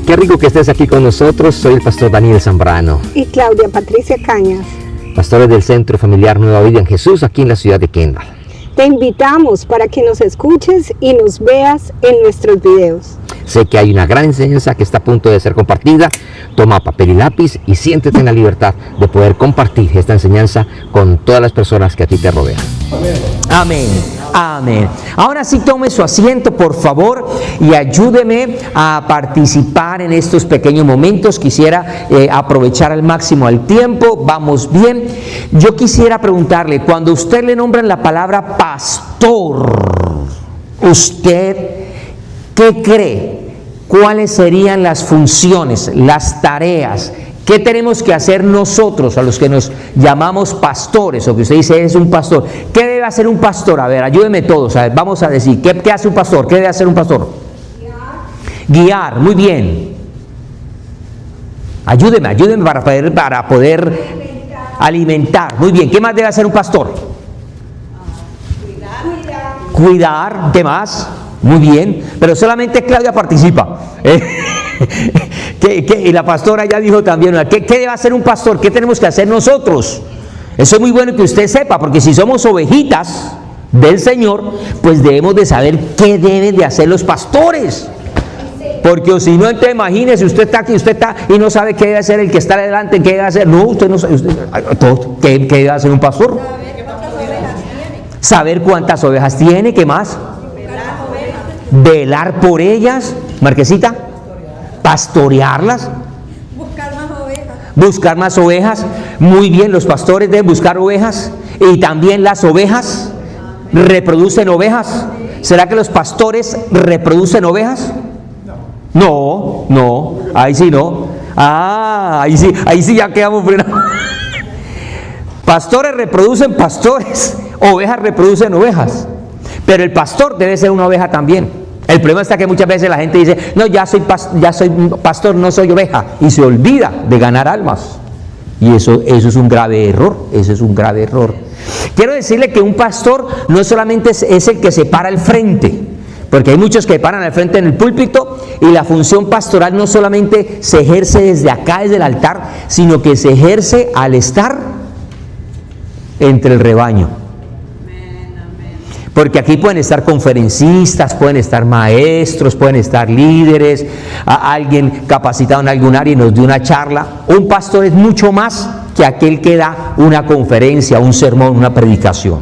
Qué rico que estés aquí con nosotros. Soy el pastor Daniel Zambrano. Y Claudia Patricia Cañas. Pastores del Centro Familiar Nueva Vida en Jesús, aquí en la ciudad de Kendall. Te invitamos para que nos escuches y nos veas en nuestros videos. Sé que hay una gran enseñanza que está a punto de ser compartida. Toma papel y lápiz y siéntete en la libertad de poder compartir esta enseñanza con todas las personas que a ti te rodean. Amén. Amén. Ahora sí, tome su asiento, por favor, y ayúdeme a participar en estos pequeños momentos. Quisiera aprovechar al máximo el tiempo. Vamos bien. Yo quisiera preguntarle, cuando usted le nombran la palabra pastor, ¿usted qué cree? ¿Cuáles serían las funciones, las tareas? ¿Qué tenemos que hacer nosotros, a los que nos llamamos pastores, o que usted dice es un pastor? ¿Qué debe hacer un pastor? A ver, ayúdenme todos. A ver, vamos a decir, ¿qué hace un pastor? ¿Qué debe hacer un pastor? Guiar, muy bien. Ayúdeme para poder alimentar. Muy bien, ¿qué más debe hacer un pastor? Cuidar, ¿qué más? Muy bien, pero solamente Claudia participa. Y la pastora ya dijo también, ¿qué debe hacer un pastor? ¿Qué tenemos que hacer nosotros? Eso es muy bueno que usted sepa, porque si somos ovejitas del Señor, pues debemos de saber qué deben de hacer los pastores. Porque si no, entonces imagínese, usted está aquí, y no sabe qué debe hacer el que está adelante, qué debe hacer. No, usted no sabe. ¿Qué debe hacer un pastor? Saber cuántas ovejas tiene, ¿qué más? Velar por ellas, Marquesita. Pastorearlas. Buscar más ovejas. Muy bien, los pastores deben buscar ovejas. Y también las ovejas reproducen ovejas. ¿Será que los pastores reproducen ovejas? No, ahí sí no. Ahí sí ya quedamos frenados. Pastores reproducen pastores, ovejas reproducen ovejas. Pero el pastor debe ser una oveja también. El problema está que muchas veces la gente dice, no, ya soy pastor, no soy oveja, y se olvida de ganar almas. Y eso es un grave error, Quiero decirle que un pastor no solamente es el que se para al frente, porque hay muchos que paran al frente en el púlpito, y la función pastoral no solamente se ejerce desde acá, desde el altar, sino que se ejerce al estar entre el rebaño. Porque aquí pueden estar conferencistas, pueden estar maestros, pueden estar líderes, alguien capacitado en algún área y nos dio una charla. Un pastor es mucho más que aquel que da una conferencia, un sermón, una predicación.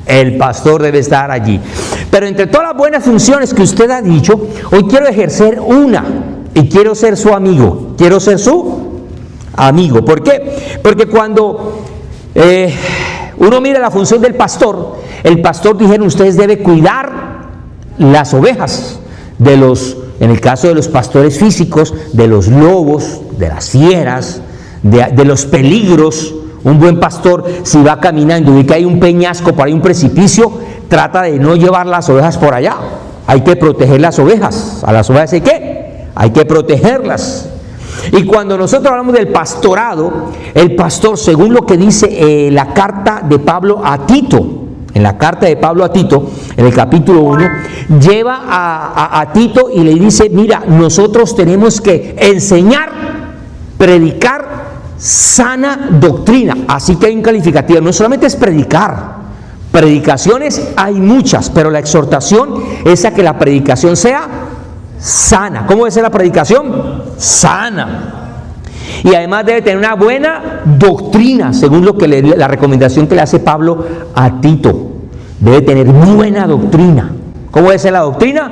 El pastor debe estar allí. Pero entre todas las buenas funciones que usted ha dicho, hoy quiero ejercer una, y quiero ser su amigo. Quiero ser su amigo. ¿Por qué? Porque cuando uno mira la función del pastor, el pastor, dijeron ustedes, debe cuidar las ovejas en el caso de los pastores físicos, de los lobos, de las fieras, de los peligros. Un buen pastor, si va caminando y ve que hay un peñasco, por ahí un precipicio, trata de no llevar las ovejas por allá. Hay que proteger las ovejas. A las ovejas hay que protegerlas. Y cuando nosotros hablamos del pastorado, el pastor, según lo que dice la carta de Pablo a Tito, en la carta de Pablo a Tito, en el capítulo 1, lleva a Tito y le dice, mira, nosotros tenemos que enseñar, predicar sana doctrina. Así que hay un calificativo, no solamente es predicar, predicaciones hay muchas, pero la exhortación es a que la predicación sea sana. ¿Cómo debe ser la predicación? Sana. Y además debe tener una buena doctrina, según la recomendación que le hace Pablo a Tito. Debe tener buena doctrina. ¿Cómo debe ser la doctrina?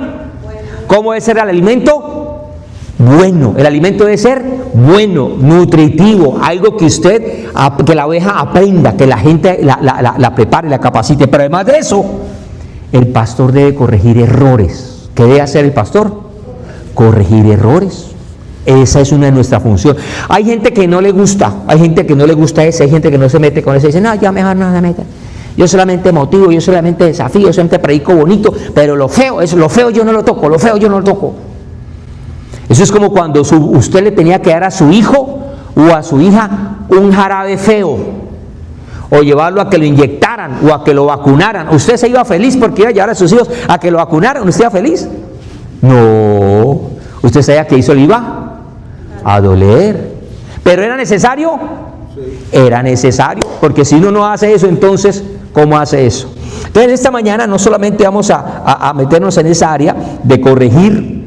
¿Cómo debe ser el alimento? Bueno. El alimento debe ser bueno, nutritivo, algo que que la oveja aprenda, que la gente la prepare, la capacite. Pero además de eso, el pastor debe corregir errores. ¿Qué debe hacer el pastor? Corregir errores. Esa es una de nuestras funciones. Hay gente que no le gusta, hay gente que no se mete con eso, dice, no, ya mejor no se mete. Yo solamente motivo, yo solamente desafío, yo solamente predico bonito, pero lo feo yo no lo toco, Eso es como cuando usted le tenía que dar a su hijo o a su hija un jarabe feo, o llevarlo a que lo inyectaran o a que lo vacunaran. ¿Usted se iba feliz porque iba a llevar a sus hijos a que lo vacunaran? ¿Usted iba feliz? No. ¿Usted sabía que eso le iba a doler? ¿Pero era necesario? Era necesario, porque si uno no hace eso, entonces, ¿cómo hace eso? Entonces, esta mañana no solamente vamos a meternos en esa área de corregir,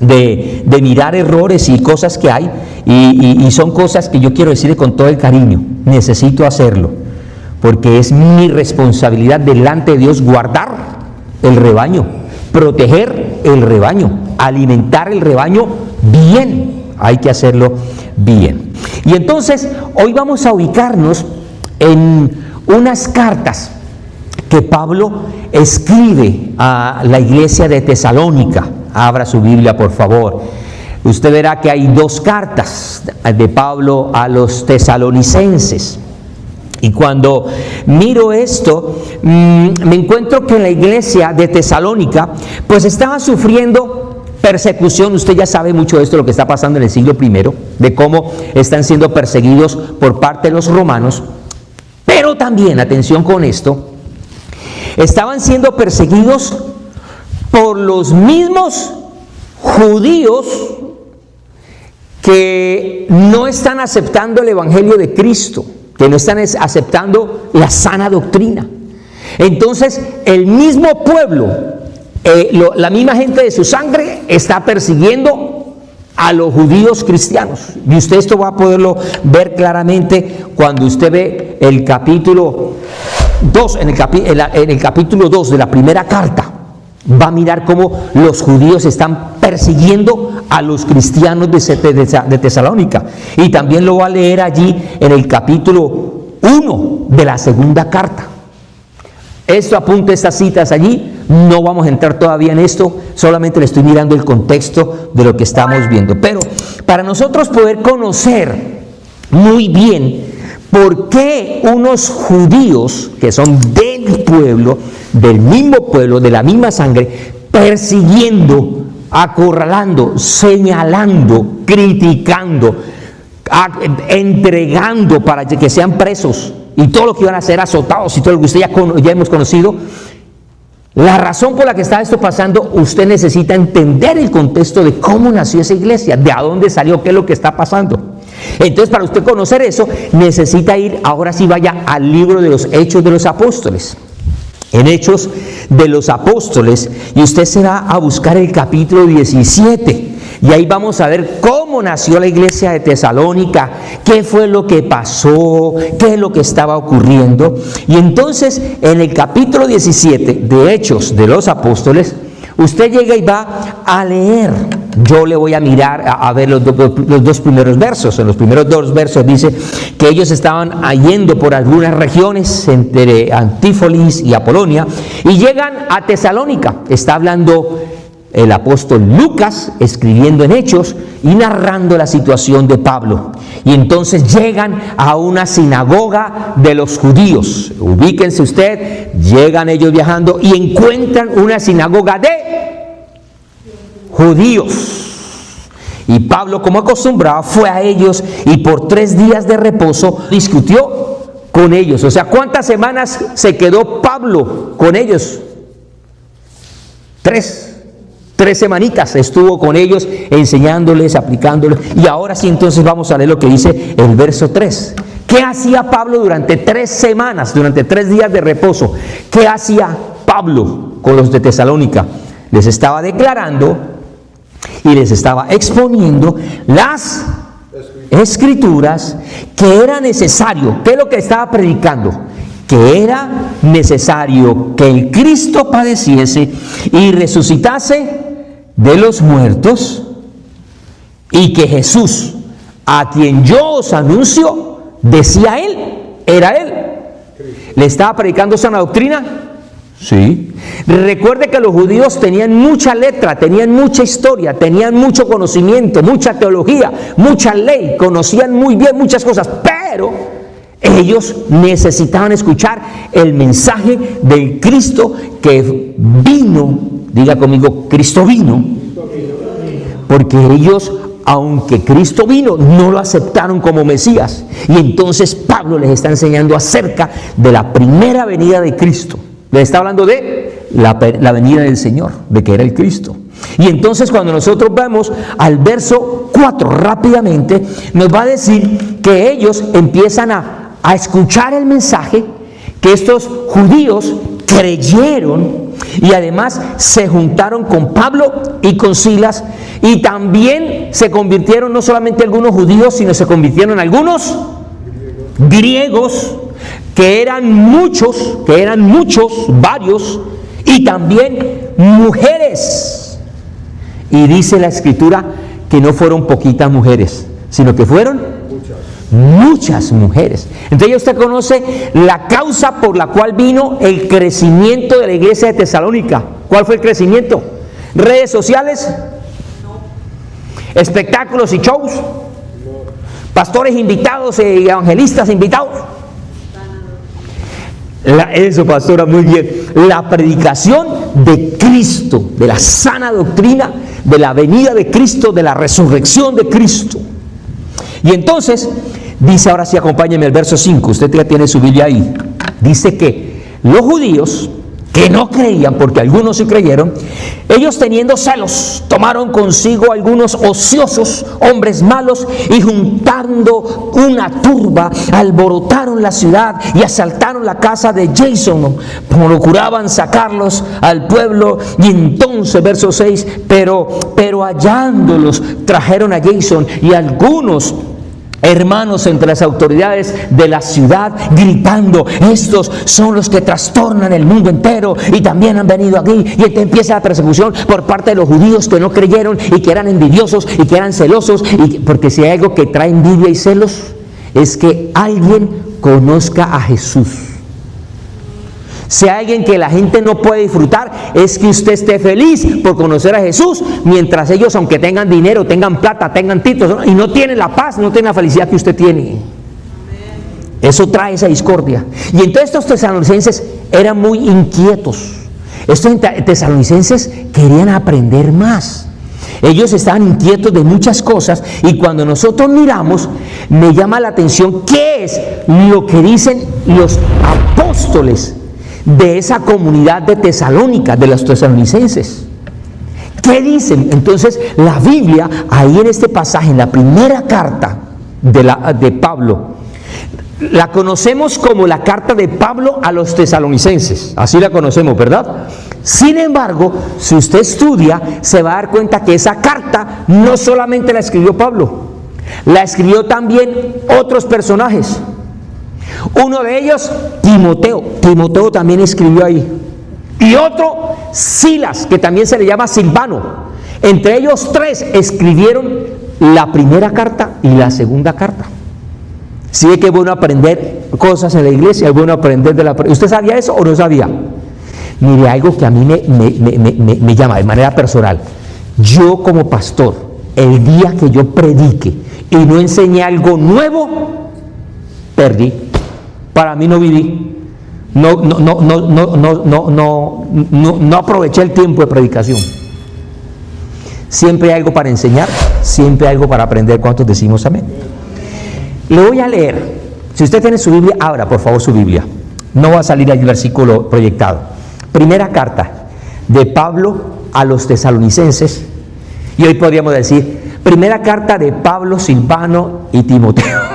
de mirar errores y cosas que hay, y son cosas que yo quiero decirle con todo el cariño, necesito hacerlo, porque es mi responsabilidad delante de Dios guardar el rebaño, proteger el rebaño, alimentar el rebaño bien, hay que hacerlo bien. Y entonces hoy vamos a ubicarnos en unas cartas que Pablo escribe a la iglesia de Tesalónica. Abra su Biblia, por favor. Usted verá que hay 2 cartas de Pablo a los tesalonicenses. Y cuando miro esto, me encuentro que la iglesia de Tesalónica pues estaba sufriendo persecución. Usted ya sabe mucho de esto, lo que está pasando en el siglo I, de cómo están siendo perseguidos por parte de los romanos. Pero también, atención con esto, estaban siendo perseguidos por los mismos judíos que no están aceptando el evangelio de Cristo, que no están aceptando la sana doctrina. Entonces, el mismo pueblo, la misma gente de su sangre está persiguiendo a los judíos cristianos. Y usted esto va a poderlo ver claramente cuando usted ve el capítulo 2, en el capítulo 2 de la primera carta. Va a mirar cómo los judíos están persiguiendo a los cristianos de Tesalónica. Y también lo va a leer allí en el capítulo 1 de la segunda carta. Esto apunta estas citas allí. No vamos a entrar todavía en esto, solamente le estoy mirando el contexto de lo que estamos viendo. Pero para nosotros poder conocer muy bien por qué unos judíos que son del pueblo, del mismo pueblo, de la misma sangre, persiguiendo, acorralando, señalando, criticando, entregando para que sean presos y todo lo que iban a ser azotados y todo lo que usted ya hemos conocido. La razón por la que está esto pasando, usted necesita entender el contexto de cómo nació esa iglesia, de a dónde salió, qué es lo que está pasando. Entonces, para usted conocer eso, necesita ir, ahora sí vaya al libro de los Hechos de los Apóstoles. En Hechos de los Apóstoles, y usted se va a buscar el capítulo 17. Y ahí vamos a ver cómo nació la iglesia de Tesalónica, qué fue lo que pasó, qué es lo que estaba ocurriendo. Y entonces, en el capítulo 17 de Hechos de los Apóstoles, usted llega y va a leer. Yo le voy a mirar a ver los 2 primeros versos. En los primeros 2 versos dice que ellos estaban yendo por algunas regiones entre Antípolis y Apolonia y llegan a Tesalónica. Está hablando el apóstol Lucas, escribiendo en Hechos y narrando la situación de Pablo. Y entonces llegan a una sinagoga de los judíos. Ubíquense usted, llegan ellos viajando y encuentran una sinagoga de judíos. Y Pablo, como acostumbraba, fue a ellos y por 3 días de reposo discutió con ellos. O sea, ¿cuántas semanas se quedó Pablo con ellos? 3 semanitas estuvo con ellos enseñándoles, aplicándoles. Y ahora sí, entonces vamos a leer lo que dice el verso 3. ¿Qué hacía Pablo durante 3 semanas, durante 3 días de reposo? ¿Qué hacía Pablo con los de Tesalónica? Les estaba declarando y les estaba exponiendo las escrituras que era necesario. ¿Qué es lo que estaba predicando? Que era necesario que el Cristo padeciese y resucitase de los muertos, y que Jesús, a quien yo os anuncio, decía él, era él. ¿Le estaba predicando sana doctrina? Sí. Recuerde que los judíos tenían mucha letra, tenían mucha historia, tenían mucho conocimiento, mucha teología, mucha ley, conocían muy bien muchas cosas, pero ellos necesitaban escuchar el mensaje del Cristo que vino. Diga conmigo, Cristo vino. Porque ellos, aunque Cristo vino, no lo aceptaron como Mesías. Y entonces Pablo les está enseñando acerca de la primera venida de Cristo. Les está hablando de la venida del Señor, de que era el Cristo. Y entonces cuando nosotros vamos al verso 4 rápidamente, nos va a decir que ellos empiezan a escuchar el mensaje, que estos judíos creyeron y además se juntaron con Pablo y con Silas, y también se convirtieron no solamente algunos judíos, sino se convirtieron en algunos griegos, que eran muchos, varios, y también mujeres. Y dice la Escritura que no fueron poquitas mujeres, sino que fueron muchas mujeres. Entonces ya usted conoce la causa por la cual vino el crecimiento de la iglesia de Tesalónica. ¿Cuál fue el crecimiento? ¿Redes sociales? ¿Espectáculos y shows? ¿Pastores invitados y evangelistas invitados? Eso, pastora, muy bien. La predicación de Cristo, de la sana doctrina, de la venida de Cristo, de la resurrección de Cristo. Y entonces, dice, ahora sí, acompáñeme al verso 5, usted ya tiene su Biblia ahí. Dice que los judíos, que no creían, porque algunos sí creyeron, ellos teniendo celos, tomaron consigo algunos ociosos, hombres malos, y juntando una turba, alborotaron la ciudad y asaltaron la casa de Jason. Procuraban sacarlos al pueblo, y entonces, verso 6, pero hallándolos, trajeron a Jason y algunos hermanos entre las autoridades de la ciudad, gritando: estos son los que trastornan el mundo entero y también han venido aquí. Y entonces empieza la persecución por parte de los judíos que no creyeron y que eran envidiosos y que eran celosos, porque si hay algo que trae envidia y celos, es que alguien conozca a Jesús. Si hay alguien que la gente no puede disfrutar, es que usted esté feliz por conocer a Jesús, mientras ellos, aunque tengan dinero, tengan plata, tengan títulos, y no tienen la paz, no tienen la felicidad que usted tiene. Eso trae esa discordia. Y entonces estos tesalonicenses eran muy inquietos. Estos tesalonicenses querían aprender más. Ellos estaban inquietos de muchas cosas, y cuando nosotros miramos, me llama la atención qué es lo que dicen los apóstoles de esa comunidad de Tesalónica, de los tesalonicenses. ¿Qué dicen? Entonces la Biblia, ahí en este pasaje, en la primera carta de Pablo, la conocemos como la carta de Pablo a los tesalonicenses, así la conocemos, ¿verdad? Sin embargo, si usted estudia, se va a dar cuenta que esa carta no solamente la escribió Pablo, la escribió también otros personajes. Uno de ellos, Timoteo. Timoteo también escribió ahí. Y otro, Silas, que también se le llama Silvano. Entre ellos tres escribieron la primera carta y la segunda carta. Sí, es que es bueno aprender cosas en la iglesia, es bueno aprender de la... ¿Usted sabía eso o no sabía? Mire, algo que a mí me llama de manera personal. Yo como pastor, el día que yo predique y no enseñé algo nuevo, perdí. Para mí no viví, no aproveché el tiempo de predicación. Siempre hay algo para enseñar, siempre hay algo para aprender. ¿Cuántos decimos amén? Le voy a leer. Si usted tiene su Biblia, abra por favor su Biblia. No va a salir ahí el versículo proyectado. Primera carta de Pablo a los tesalonicenses, y hoy podríamos decir primera carta de Pablo, Silvano y Timoteo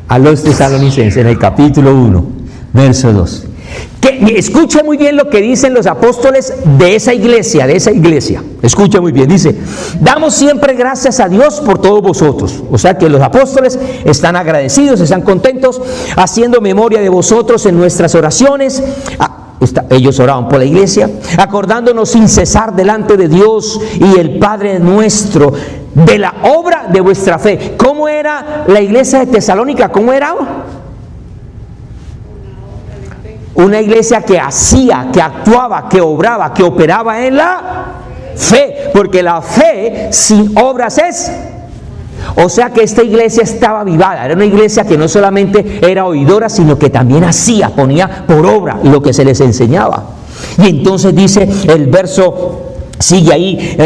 a los tesalonicenses, en el capítulo 1, verso 2. Escuche muy bien lo que dicen los apóstoles de esa iglesia, Escuche muy bien, dice: damos siempre gracias a Dios por todos vosotros. O sea que los apóstoles están agradecidos, están contentos, haciendo memoria de vosotros en nuestras oraciones. Ellos oraban por la iglesia, acordándonos sin cesar delante de Dios y el Padre nuestro de la obra de vuestra fe. ¿Cómo era la iglesia de Tesalónica? ¿Cómo era? Una iglesia que hacía, que actuaba, que obraba, que operaba en la fe, porque la fe sin obras es... O sea que esta iglesia estaba avivada, era una iglesia que no solamente era oidora, sino que también hacía, ponía por obra lo que se les enseñaba. Y entonces dice el verso Sigue ahí,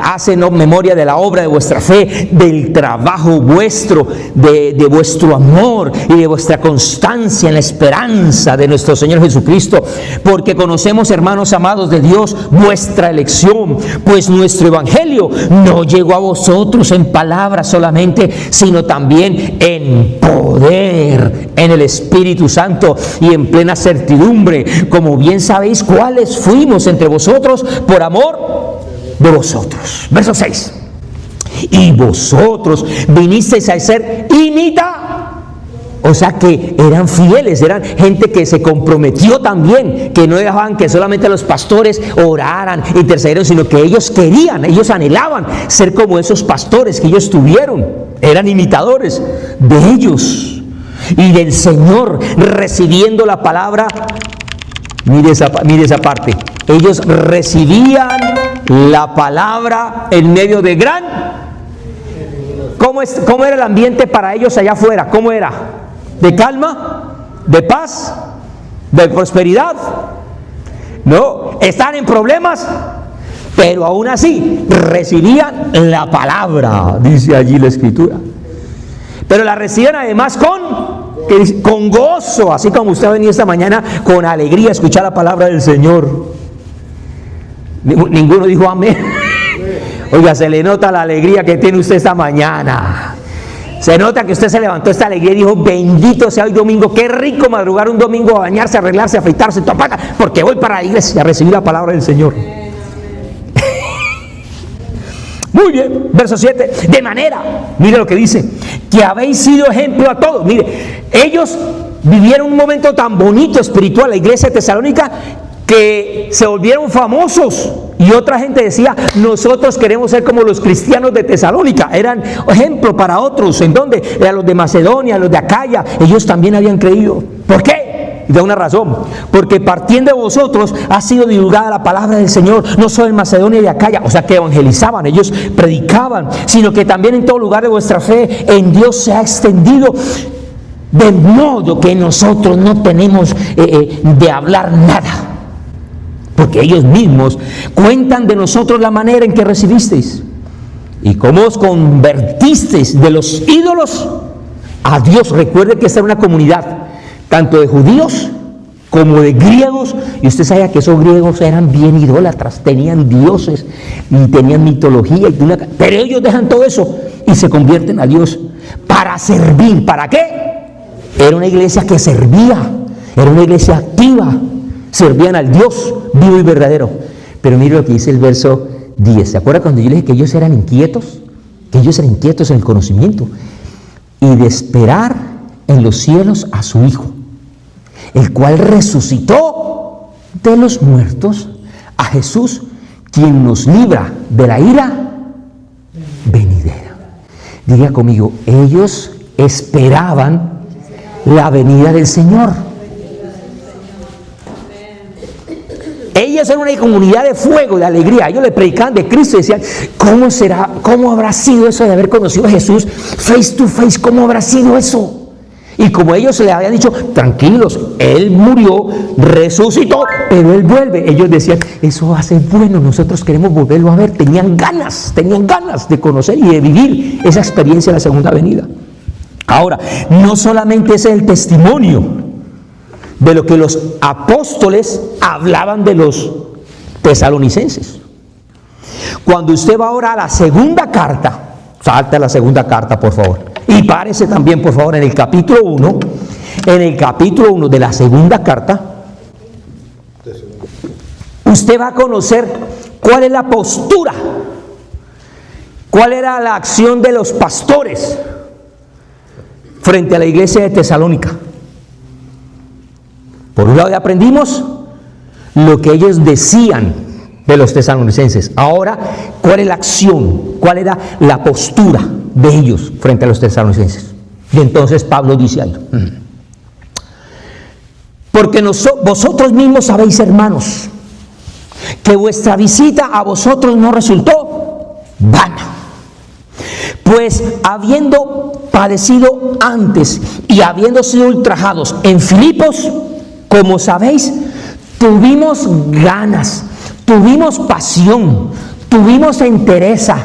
hace memoria de la obra de vuestra fe, del trabajo vuestro, de vuestro amor y de vuestra constancia en la esperanza de nuestro Señor Jesucristo. Porque conocemos, hermanos amados de Dios, vuestra elección, pues nuestro evangelio no llegó a vosotros en palabras solamente, sino también en poder, en el Espíritu Santo y en plena certidumbre, como bien sabéis cuáles fuimos entre vosotros por amor de vosotros. Verso 6. Y vosotros vinisteis a ser o sea que eran fieles, eran gente que se comprometió también, que no dejaban que solamente los pastores oraran, intercedieran, sino que ellos querían, ellos anhelaban ser como esos pastores que ellos tuvieron, eran imitadores de ellos y del Señor, recibiendo la palabra. Mire esa parte. Ellos recibían la palabra en medio de gran. ¿Cómo era el ambiente para ellos allá afuera? ¿Cómo era? ¿De calma? ¿De paz? ¿De prosperidad? No, están en problemas, pero aún así recibían la palabra, dice allí la Escritura. Pero la recibían además con gozo, así como usted ha venido esta mañana con alegría a escuchar la palabra del Señor. Ninguno dijo amén. Oiga, se le nota la alegría que tiene usted esta mañana. Se nota que usted se levantó esta alegría y dijo: bendito sea hoy domingo, qué rico madrugar un domingo, a bañarse, a arreglarse, a afeitarse, porque voy para la iglesia a recibir la palabra del Señor. Muy bien, verso 7. De manera, mire lo que dice, que habéis sido ejemplo a todos. Mire, ellos vivieron un momento tan bonito espiritual, la iglesia de Tesalónica, que se volvieron famosos. Y otra gente decía: nosotros queremos ser como los cristianos de Tesalónica. Eran ejemplo para otros. ¿En dónde? A los de Macedonia, a los de Acaya. Ellos también habían creído. ¿Por qué? De una razón, porque partiendo de vosotros ha sido divulgada la palabra del Señor, no solo en Macedonia y Acaya, o sea que evangelizaban, ellos predicaban, sino que también en todo lugar de vuestra fe en Dios se ha extendido, de modo que nosotros no tenemos de hablar nada, porque ellos mismos cuentan de nosotros la manera en que recibisteis y cómo os convertisteis de los ídolos a Dios. Recuerde que esta era una comunidad tanto de judíos como de griegos, y usted sabe que esos griegos eran bien idólatras, tenían dioses y tenían mitología, pero ellos dejan todo eso y se convierten a Dios para servir. ¿Para qué? Era una iglesia que servía, era una iglesia activa, servían al Dios vivo y verdadero. Pero mire lo que dice el verso 10. ¿Se acuerda cuando yo le dije que ellos eran inquietos? Que ellos eran inquietos en el conocimiento y de esperar en los cielos a su Hijo, el cual resucitó de los muertos, a Jesús, quien nos libra de la ira venidera. Diga conmigo: ellos esperaban la venida del Señor. Ellos eran una comunidad de fuego, de alegría. Ellos le predicaban de Cristo y decían: ¿cómo será? ¿Cómo habrá sido eso de haber conocido a Jesús face to face? ¿Cómo habrá sido eso? Y como ellos le habían dicho: tranquilos, Él murió, resucitó, pero Él vuelve. Ellos decían: eso va a ser bueno, nosotros queremos volverlo a ver. Tenían ganas de conocer y de vivir esa experiencia de la segunda venida. Ahora, no solamente ese es el testimonio de lo que los apóstoles hablaban de los tesalonicenses. Cuando usted va ahora a la segunda carta, salta a la segunda carta, por favor. Y párese también, por favor, en el capítulo 1. En el capítulo 1 de la segunda carta, usted va a conocer cuál es la postura, cuál era la acción de los pastores frente a la iglesia de Tesalónica. Por un lado ya aprendimos lo que ellos decían de los tesalonicenses. Ahora, ¿cuál es la acción? ¿Cuál era la postura de ellos frente a los tesalonicenses? Y entonces Pablo dice ahí: porque vosotros mismos sabéis, hermanos, que vuestra visita a vosotros no resultó vana. Pues habiendo padecido antes y habiendo sido ultrajados en Filipos, como sabéis, tuvimos ganas tuvimos pasión, tuvimos entereza,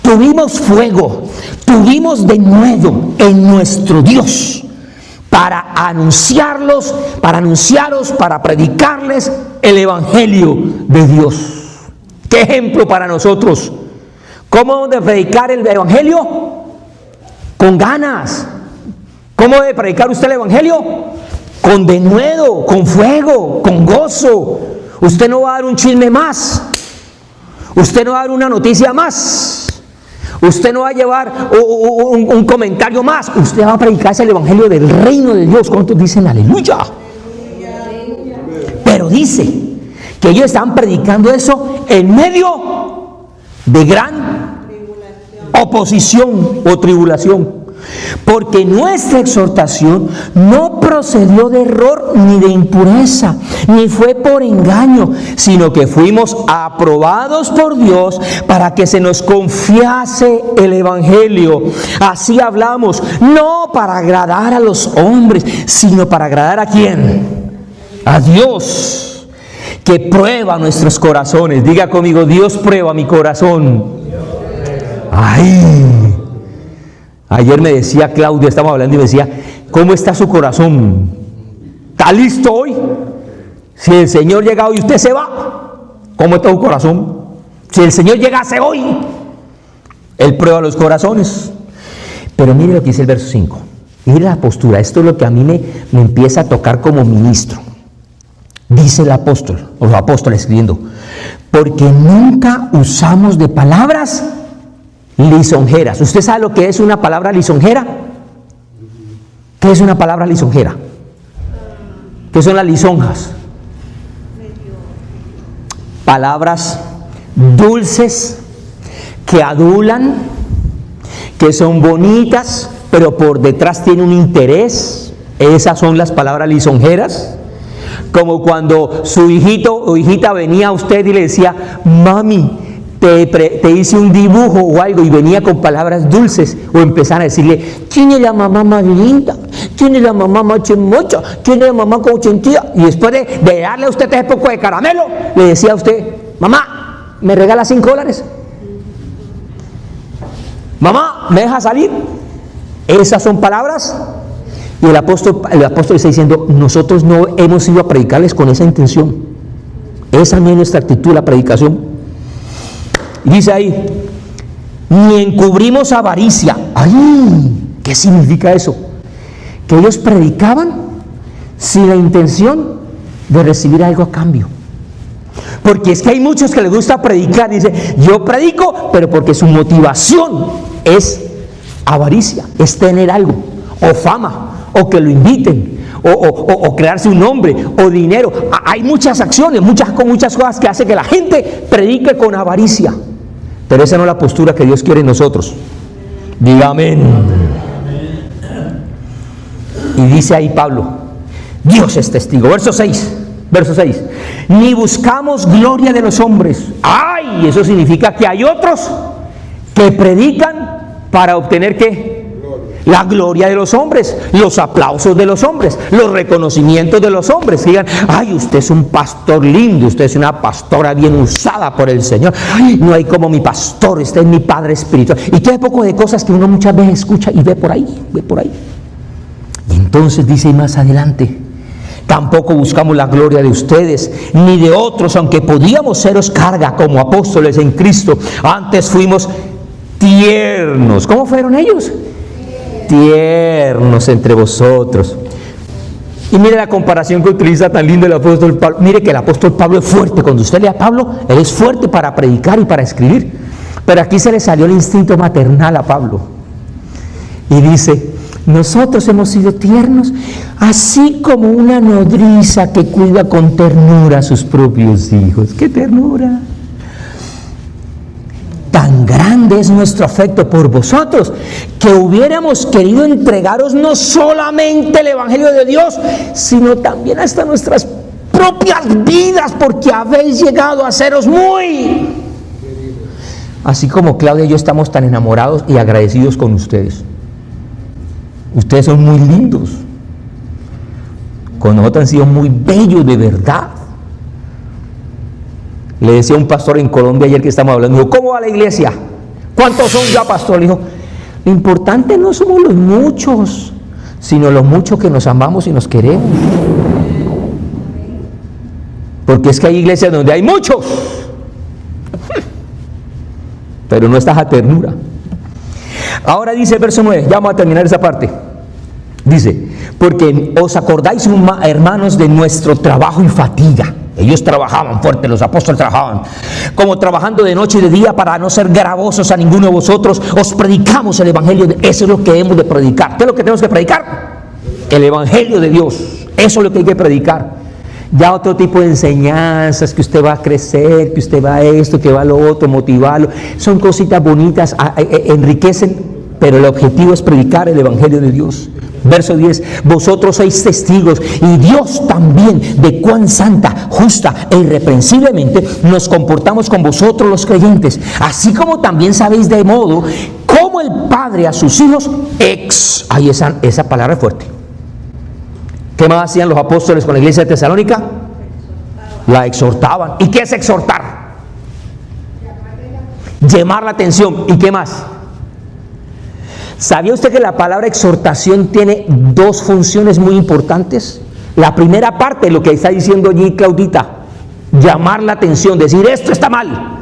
tuvimos fuego, tuvimos denuedo en nuestro Dios para anunciaros, para predicarles el Evangelio de Dios. ¿Qué ejemplo para nosotros? ¿Cómo debe predicar el Evangelio? Con ganas. ¿Cómo debe predicar usted el Evangelio? Con denuedo, con fuego, con gozo. Usted no va a dar un chisme más. Usted no va a dar una noticia más. Usted no va a llevar un comentario más. Usted va a predicar el Evangelio del reino de Dios. ¿Cuántos dicen aleluya? Pero dice que ellos estaban predicando eso en medio de gran oposición o tribulación. Porque nuestra exhortación no procedió de error ni de impureza, ni fue por engaño, sino que fuimos aprobados por Dios para que se nos confiase el Evangelio. Así hablamos, no para agradar a los hombres, sino para agradar ¿a quién? A Dios, que prueba nuestros corazones. Diga conmigo, Dios prueba mi corazón. ¡Ay! Ayer me decía Claudia, estamos hablando y me decía, ¿cómo está su corazón? ¿Está listo hoy? Si el Señor llega hoy y usted se va, ¿cómo está su corazón? Si el Señor llegase hoy, Él prueba los corazones. Pero mire lo que dice el verso 5. Mire la postura, esto es lo que a mí me empieza a tocar como ministro. Dice el apóstol, o los apóstoles escribiendo, porque nunca usamos de palabras lisonjeras. ¿Usted sabe lo que es una palabra lisonjera? ¿Qué es una palabra lisonjera? ¿Qué son las lisonjas? Palabras dulces, que adulan, que son bonitas, pero por detrás tiene un interés. Esas son las palabras lisonjeras. Como cuando su hijito o hijita venía a usted y le decía, mami, te hice un dibujo o algo, y venía con palabras dulces, o empezaron a decirle, ¿quién es la mamá más linda? ¿Quién es la mamá más chemocha? ¿Quién es la mamá consentida? Y después de darle a usted ese poco de caramelo, le decía a usted, mamá, ¿me regala $5? Mamá, ¿me deja salir? Esas son palabras. Y el apóstol está diciendo, nosotros no hemos ido a predicarles con esa intención. Esa no es nuestra actitud, la predicación. Y dice ahí, ni encubrimos avaricia. ¡Ay! ¿Qué significa eso? Que ellos predicaban sin la intención de recibir algo a cambio. Porque es que hay muchos que les gusta predicar. Dice, yo predico, pero porque su motivación es avaricia, es tener algo, o fama, o que lo inviten, o crearse un nombre, o dinero. Hay muchas acciones, muchas cosas que hacen que la gente predique con avaricia. Pero esa no es la postura que Dios quiere en nosotros. Diga amén. Y dice ahí Pablo, Dios es testigo. Verso 6. Ni buscamos gloria de los hombres. ¡Ay! Eso significa que hay otros que predican para obtener ¿qué? La gloria de los hombres, los aplausos de los hombres, los reconocimientos de los hombres. Que digan, ay, usted es un pastor lindo, usted es una pastora bien usada por el Señor. Ay, no hay como mi pastor, usted es mi padre espiritual. Y todo poco de cosas que uno muchas veces escucha y ve por ahí. Y entonces dice más adelante, tampoco buscamos la gloria de ustedes, ni de otros, aunque podíamos seros carga como apóstoles en Cristo. Antes fuimos tiernos. ¿Cómo fueron ellos? Tiernos entre vosotros. Y mire la comparación que utiliza tan lindo el apóstol Pablo. Mire que el apóstol Pablo es fuerte. Cuando usted lee a Pablo, él es fuerte para predicar y para escribir. Pero aquí se le salió el instinto maternal a Pablo. Y dice, nosotros hemos sido tiernos, así como una nodriza que cuida con ternura a sus propios hijos. ¡Qué ternura! Tan grande es nuestro afecto por vosotros, que hubiéramos querido entregaros no solamente el Evangelio de Dios, sino también hasta nuestras propias vidas, porque habéis llegado a seros muy... Así como Claudia y yo estamos tan enamorados y agradecidos con ustedes. Ustedes son muy lindos. Con nosotros han sido muy bellos de verdad. Le decía a un pastor en Colombia ayer que estamos hablando, dijo, ¿cómo va la iglesia? ¿Cuántos son ya, pastor? Le dijo, lo importante no somos los muchos, sino los muchos que nos amamos y nos queremos. Porque es que hay iglesias donde hay muchos, pero no está esa ternura. Ahora dice el verso 9, ya vamos a terminar esa parte. Dice, porque os acordáis, hermanos, de nuestro trabajo y fatiga. Ellos trabajaban fuerte, los apóstoles trabajaban, como trabajando de noche y de día para no ser gravosos a ninguno de vosotros. Os predicamos el evangelio, eso es lo que hemos de predicar. ¿Qué es lo que tenemos que predicar? El evangelio de Dios, eso es lo que hay que predicar. Ya otro tipo de enseñanzas, que usted va a crecer, que usted va a esto, que va a lo otro, motivarlo, son cositas bonitas, enriquecen, pero el objetivo es predicar el evangelio de Dios. Verso 10, vosotros sois testigos y Dios también de cuán santa, justa e irreprensiblemente nos comportamos con vosotros los creyentes, así como también sabéis de modo como el Padre a sus hijos ahí esa palabra es fuerte. ¿Qué más hacían los apóstoles con la iglesia de Tesalónica? La exhortaban. ¿Y qué es exhortar? Llamar la atención. ¿Y qué más? ¿Sabía usted que la palabra exhortación tiene dos funciones muy importantes? La primera parte, lo que está diciendo allí Claudita, llamar la atención, decir esto está mal.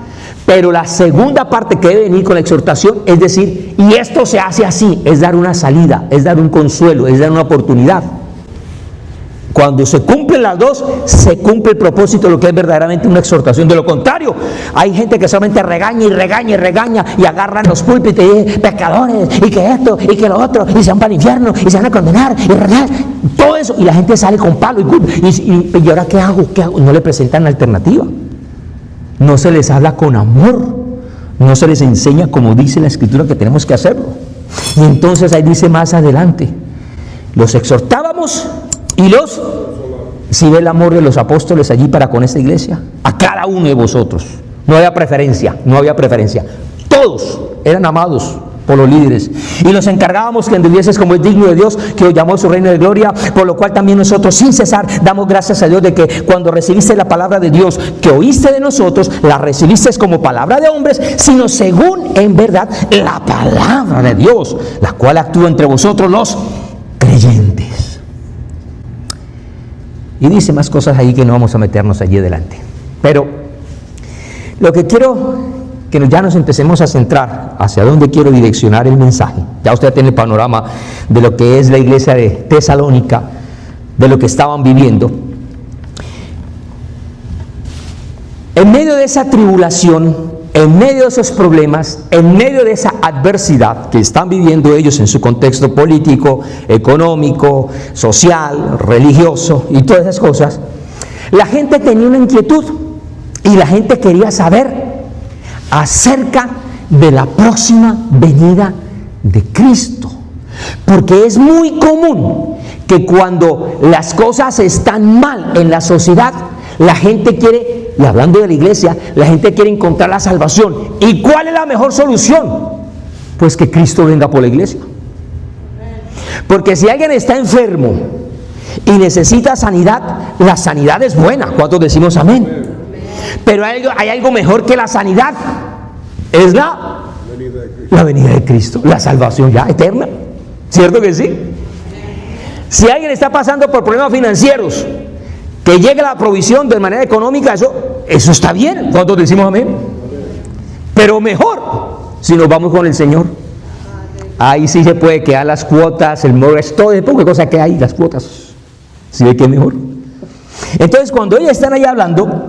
Pero la segunda parte que debe venir con la exhortación es decir, y esto se hace así, es dar una salida, es dar un consuelo, es dar una oportunidad. Cuando se cumplen las dos, se cumple el propósito de lo que es verdaderamente una exhortación. De lo contrario, hay gente que solamente regaña y regaña y regaña y agarran los púlpitos y dicen pecadores y que esto y que lo otro y se van para el infierno y se van a condenar y regañar, todo eso, y la gente sale con palo y ahora ¿qué hago? ¿Qué hago? No le presentan alternativa, no se les habla con amor, no se les enseña como dice la Escritura que tenemos que hacerlo. Y entonces ahí dice más adelante, los exhortábamos. Y si ve el amor de los apóstoles allí para con esta iglesia, a cada uno de vosotros, no había preferencia, todos eran amados por los líderes, y los encargábamos que anduvieses como es digno de Dios, que os llamó a su reino de gloria, por lo cual también nosotros sin cesar damos gracias a Dios de que cuando recibiste la palabra de Dios que oíste de nosotros, la recibiste como palabra de hombres, sino según en verdad la palabra de Dios, la cual actúa entre vosotros los creyentes. Y dice más cosas ahí que no vamos a meternos allí adelante. Pero lo que quiero que ya nos empecemos a centrar hacia dónde quiero direccionar el mensaje. Ya usted tiene el panorama de lo que es la iglesia de Tesalónica, de lo que estaban viviendo. En medio de esa tribulación, en medio de esos problemas, en medio de esa adversidad que están viviendo ellos en su contexto político, económico, social, religioso y todas esas cosas, la gente tenía una inquietud y la gente quería saber acerca de la próxima venida de Cristo. Porque es muy común que cuando las cosas están mal en la sociedad, la gente quiere, y hablando de la iglesia, la gente quiere encontrar la salvación. ¿Y cuál es la mejor solución? Pues que Cristo venga por la iglesia. Porque si alguien está enfermo y necesita sanidad, la sanidad es buena. ¿Cuántos decimos amén? Pero hay algo mejor que la sanidad. Es la venida de Cristo, la salvación ya eterna. ¿Cierto que sí? Si alguien está pasando por problemas financieros, que llegue la provisión de manera económica, eso está bien. ¿Cuántos decimos amén? Pero mejor si nos vamos con el Señor. Ahí sí se puede quedar las cuotas, el mortgage, todo, poca cosa que hay, las cuotas. ¿Sí ve que es mejor? Entonces, cuando ellos están ahí hablando,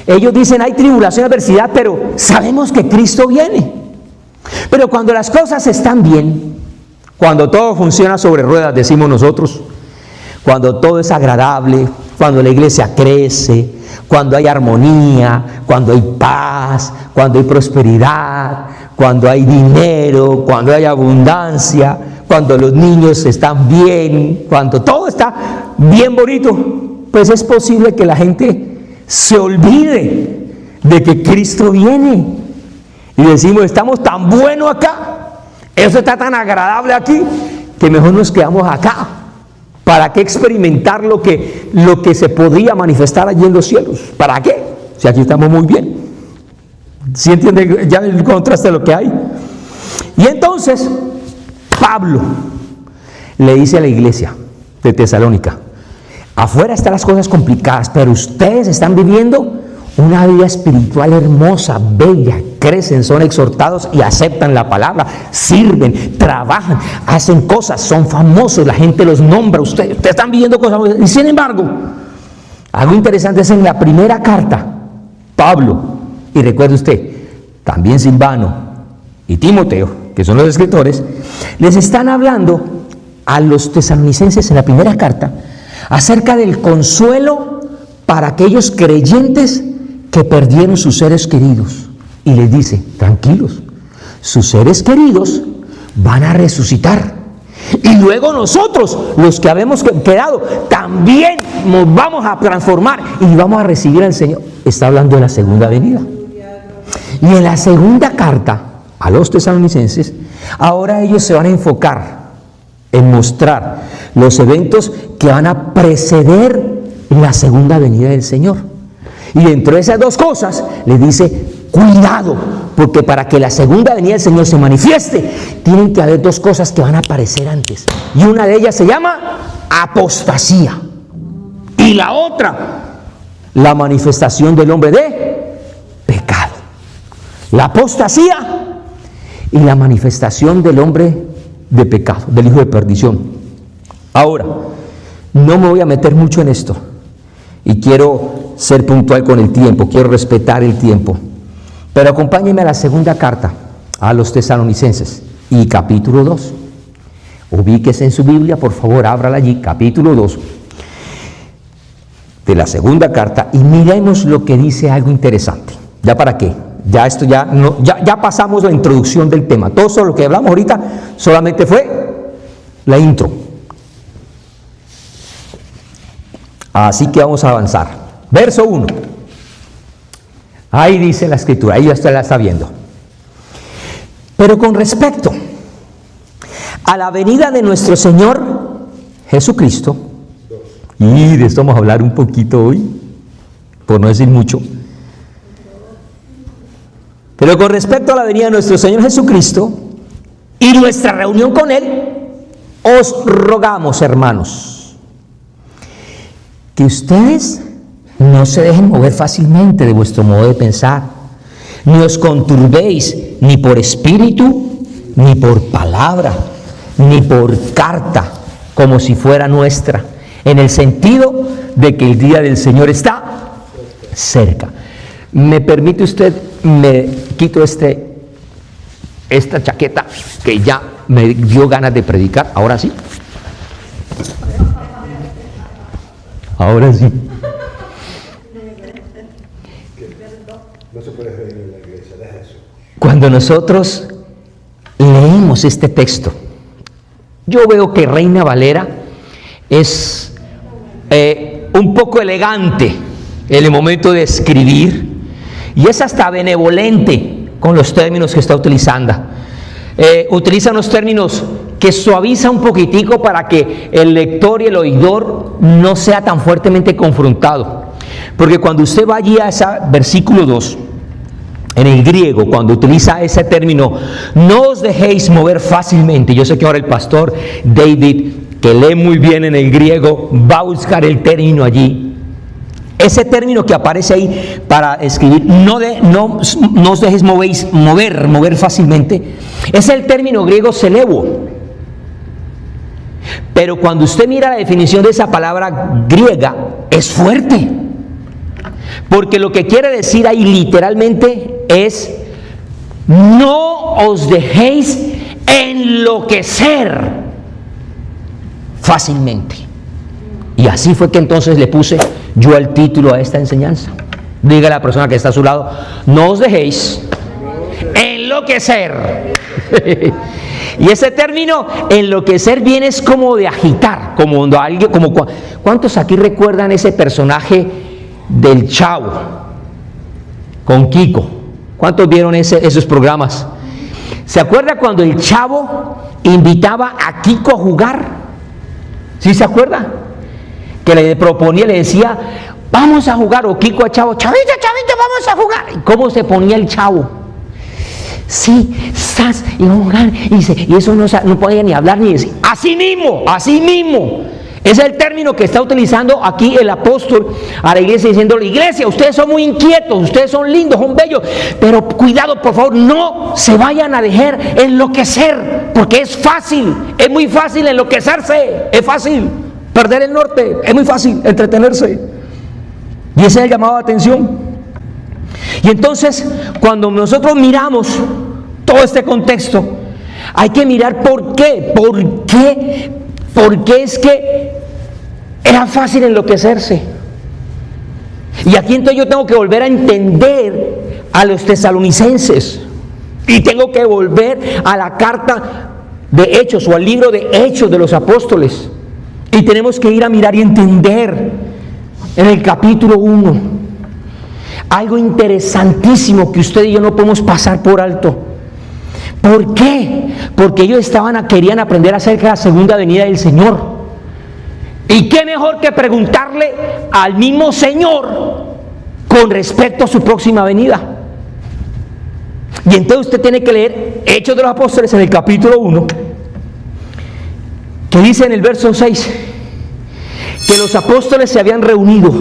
ellos dicen, hay tribulación, adversidad, pero sabemos que Cristo viene. Pero cuando las cosas están bien, cuando todo funciona sobre ruedas, decimos nosotros, cuando todo es agradable, cuando la iglesia crece, cuando hay armonía, cuando hay paz, cuando hay prosperidad, cuando hay dinero, cuando hay abundancia, cuando los niños están bien, cuando todo está bien bonito, pues es posible que la gente se olvide de que Cristo viene. Y decimos, estamos tan buenos acá, eso está tan agradable aquí, que mejor nos quedamos acá. ¿Para qué experimentar lo que se podría manifestar allí en los cielos? ¿Para qué? Si aquí estamos muy bien. ¿Sí entiende ya el contraste de lo que hay? Y entonces, Pablo le dice a la iglesia de Tesalónica: afuera están las cosas complicadas, pero ustedes están viviendo una vida espiritual hermosa, bella, crecen, son exhortados y aceptan la palabra, sirven, trabajan, hacen cosas, son famosos, la gente los nombra, ustedes están viviendo cosas. Y sin embargo, algo interesante es en la primera carta, Pablo, y recuerde usted, también Silvano y Timoteo, que son los escritores, les están hablando a los tesalonicenses en la primera carta acerca del consuelo para aquellos creyentes que perdieron sus seres queridos. Y les dice: tranquilos, sus seres queridos van a resucitar. Y luego nosotros, los que habemos quedado, también nos vamos a transformar y vamos a recibir al Señor. Está hablando de la segunda venida. Y en la segunda carta a los tesalonicenses, ahora ellos se van a enfocar en mostrar los eventos que van a preceder la segunda venida del Señor. Y dentro de esas dos cosas les dice: cuidado, porque para que la segunda venida del Señor se manifieste, tienen que haber dos cosas que van a aparecer antes. Y una de ellas se llama apostasía. Y la otra, la manifestación del hombre de pecado. La apostasía y la manifestación del hombre de pecado, del hijo de perdición. Ahora, no me voy a meter mucho en esto. Y quiero ser puntual con el tiempo, quiero respetar el tiempo. Pero acompáñenme a la segunda carta a los tesalonicenses y capítulo 2. Ubíquese en su Biblia, por favor, ábrala allí, capítulo 2 de la segunda carta, y miremos lo que dice algo interesante. ¿Ya para qué? Ya pasamos la introducción del tema. Todo eso lo que hablamos ahorita solamente fue la intro. Así que vamos a avanzar. Verso 1. Ahí dice la escritura, ahí usted la está viendo. Pero con respecto a la venida de nuestro Señor Jesucristo, y de esto vamos a hablar un poquito hoy, por no decir mucho. Pero con respecto a la venida de nuestro Señor Jesucristo y nuestra reunión con Él, os rogamos, hermanos, que ustedes no se dejen mover fácilmente de vuestro modo de pensar, ni os conturbéis ni por espíritu, ni por palabra, ni por carta, como si fuera nuestra, en el sentido de que el día del Señor está cerca. ¿Me permite usted, me quito esta chaqueta que ya me dio ganas de predicar? Ahora sí. Ahora sí. Cuando nosotros leemos este texto, yo veo que Reina Valera es un poco elegante en el momento de escribir, y es hasta benevolente con los términos que está utilizando. Utiliza unos términos que suaviza un poquitico para que el lector y el oidor no sea tan fuertemente confrontado. Porque cuando usted va allí a ese versículo 2, en el griego, cuando utiliza ese término, no os dejéis mover fácilmente. Yo sé que ahora el pastor David, que lee muy bien en el griego, va a buscar el término allí. Ese término que aparece ahí para escribir, no os dejéis mover fácilmente, es el término griego selevo. Pero cuando usted mira la definición de esa palabra griega, es fuerte. Porque lo que quiere decir ahí literalmente es: no os dejéis enloquecer fácilmente. Y así fue que entonces le puse yo el título a esta enseñanza. Diga a la persona que está a su lado: no os dejéis enloquecer. Y ese término enloquecer viene es como de agitar, como cuando alguien, ¿cuántos aquí recuerdan ese personaje del Chavo con Kiko? ¿Cuántos vieron esos programas? ¿Se acuerda cuando el Chavo invitaba a Kiko a jugar? ¿Sí se acuerda? Que le proponía, le decía: vamos a jugar, o Kiko a Chavo, chavito, vamos a jugar. ¿Y cómo se ponía el chavo? Sí, sas, y vamos a jugar, y eso no podía ni hablar ni decir, así mismo. Ese es el término que está utilizando aquí el apóstol a la iglesia, diciéndole: iglesia, ustedes son muy inquietos, ustedes son lindos, son bellos, pero cuidado, por favor, no se vayan a dejar enloquecer, porque es muy fácil enloquecerse, es fácil perder el norte, es muy fácil entretenerse. Y ese es el llamado de atención. Y entonces, cuando nosotros miramos todo este contexto, hay que mirar por qué es que era fácil enloquecerse. Y aquí entonces yo tengo que volver a entender a los tesalonicenses, y tengo que volver a la carta de Hechos, o al libro de Hechos de los Apóstoles, y tenemos que ir a mirar y entender en el capítulo 1 algo interesantísimo que usted y yo no podemos pasar por alto. ¿Por qué? Porque ellos querían aprender acerca de la segunda venida del Señor. Y qué mejor que preguntarle al mismo Señor con respecto a su próxima venida. Y entonces usted tiene que leer Hechos de los Apóstoles en el capítulo 1, que dice en el verso 6 que los apóstoles se habían reunido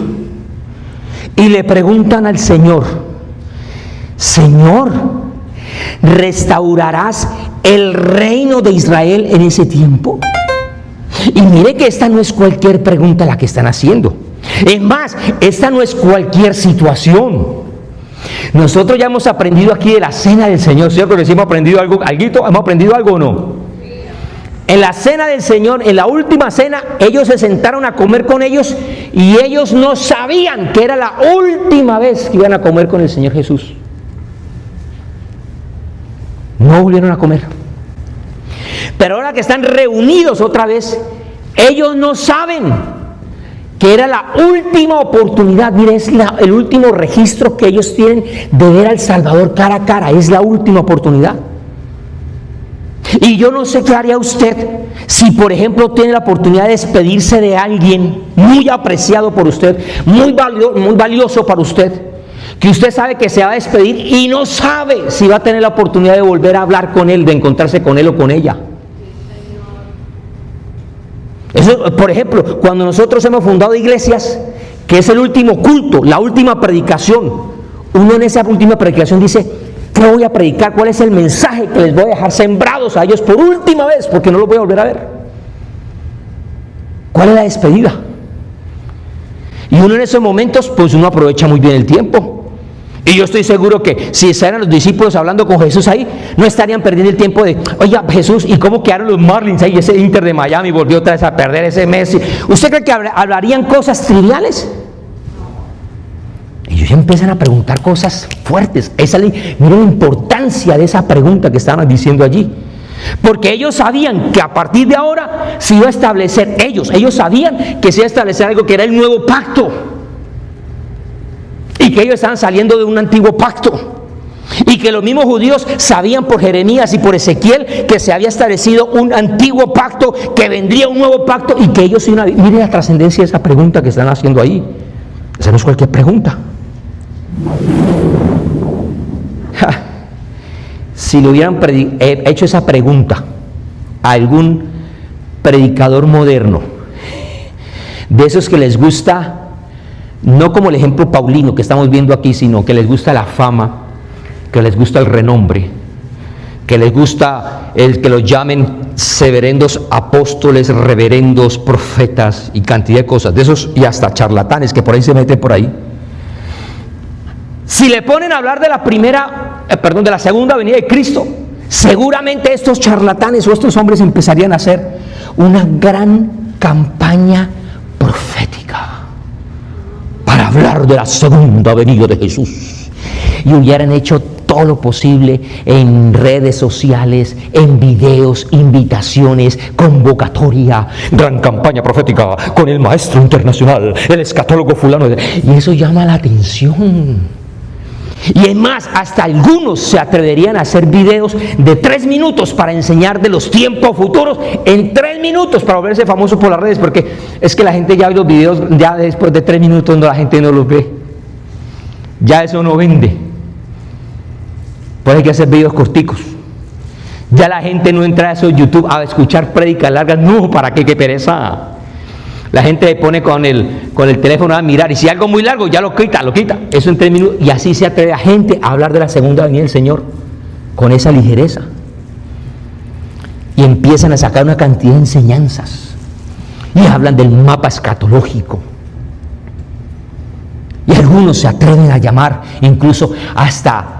y le preguntan al Señor: Señor, ¿restaurarás el reino de Israel en ese tiempo? Y mire que esta no es cualquier pregunta la que están haciendo. Es más, esta no es cualquier situación. Nosotros ya hemos aprendido aquí de la cena del Señor, ¿cierto? Que sí hemos aprendido algo, ¿hemos aprendido algo o no? En la cena del Señor, en la última cena, ellos se sentaron a comer con ellos, y ellos no sabían que era la última vez que iban a comer con el Señor Jesús. No volvieron a comer. Pero ahora que están reunidos otra vez, ellos no saben que era la última oportunidad. Mire, es el último registro que ellos tienen de ver al Salvador cara a cara. Es la última oportunidad. Y yo no sé qué haría usted si, por ejemplo, tiene la oportunidad de despedirse de alguien muy apreciado por usted, muy valioso para usted, que usted sabe que se va a despedir y no sabe si va a tener la oportunidad de volver a hablar con él, de encontrarse con él o con ella. Eso, por ejemplo, cuando nosotros hemos fundado iglesias, que es el último culto, la última predicación, uno en esa última predicación dice: ¿qué voy a predicar? ¿Cuál es el mensaje que les voy a dejar sembrados a ellos por última vez? Porque no los voy a volver a ver. ¿Cuál es la despedida? Y uno en esos momentos, pues uno aprovecha muy bien el tiempo. Y yo estoy seguro que si estaban los discípulos hablando con Jesús ahí, no estarían perdiendo el tiempo de: oye, Jesús, ¿y cómo quedaron los Marlins ahí? Ese Inter de Miami volvió otra vez a perder ese Messi. ¿Usted cree que hablarían cosas triviales? Y ellos empiezan a preguntar cosas fuertes. Miren la importancia de esa pregunta que estaban diciendo allí. Porque ellos sabían que a partir de ahora se iba a establecer, ellos sabían que se iba a establecer algo que era el nuevo pacto. Y que ellos estaban saliendo de un antiguo pacto. Y que los mismos judíos sabían por Jeremías y por Ezequiel que se había establecido un antiguo pacto, que vendría un nuevo pacto, y que ellos iban a... Miren la trascendencia de esa pregunta que están haciendo ahí. Esa no es cualquier pregunta. Si le hubieran hecho esa pregunta a algún predicador moderno, de esos que les gusta, no como el ejemplo paulino que estamos viendo aquí, sino que les gusta la fama, que les gusta el renombre, que les gusta el que los llamen severendos apóstoles, reverendos, profetas y cantidad de cosas, de esos, y hasta charlatanes que por ahí se meten por ahí. Si le ponen a hablar de de la segunda venida de Cristo, seguramente estos charlatanes o estos hombres empezarían a hacer una gran campaña profética para hablar de la segunda venida de Jesús, y hubieran hecho todo lo posible en redes sociales, en videos, invitaciones, convocatoria, gran campaña profética con el maestro internacional, el escatólogo fulano, y eso llama la atención. Y es más, hasta algunos se atreverían a hacer videos de 3 minutos para enseñar de los tiempos futuros en 3 minutos para volverse famoso por las redes, porque es que la gente ya ve los videos ya después de 3 minutos, la gente no los ve. Ya eso no vende. Pues hay que hacer videos corticos. Ya la gente no entra a esos YouTube a escuchar prédicas largas. No, ¿para qué? ¡Qué pereza! La gente pone con el teléfono a mirar, y si algo muy largo ya lo quita. Eso en 3 minutos. Y así se atreve a gente a hablar de la segunda venida del Señor con esa ligereza. Y empiezan a sacar una cantidad de enseñanzas. Y hablan del mapa escatológico. Y algunos se atreven a llamar incluso hasta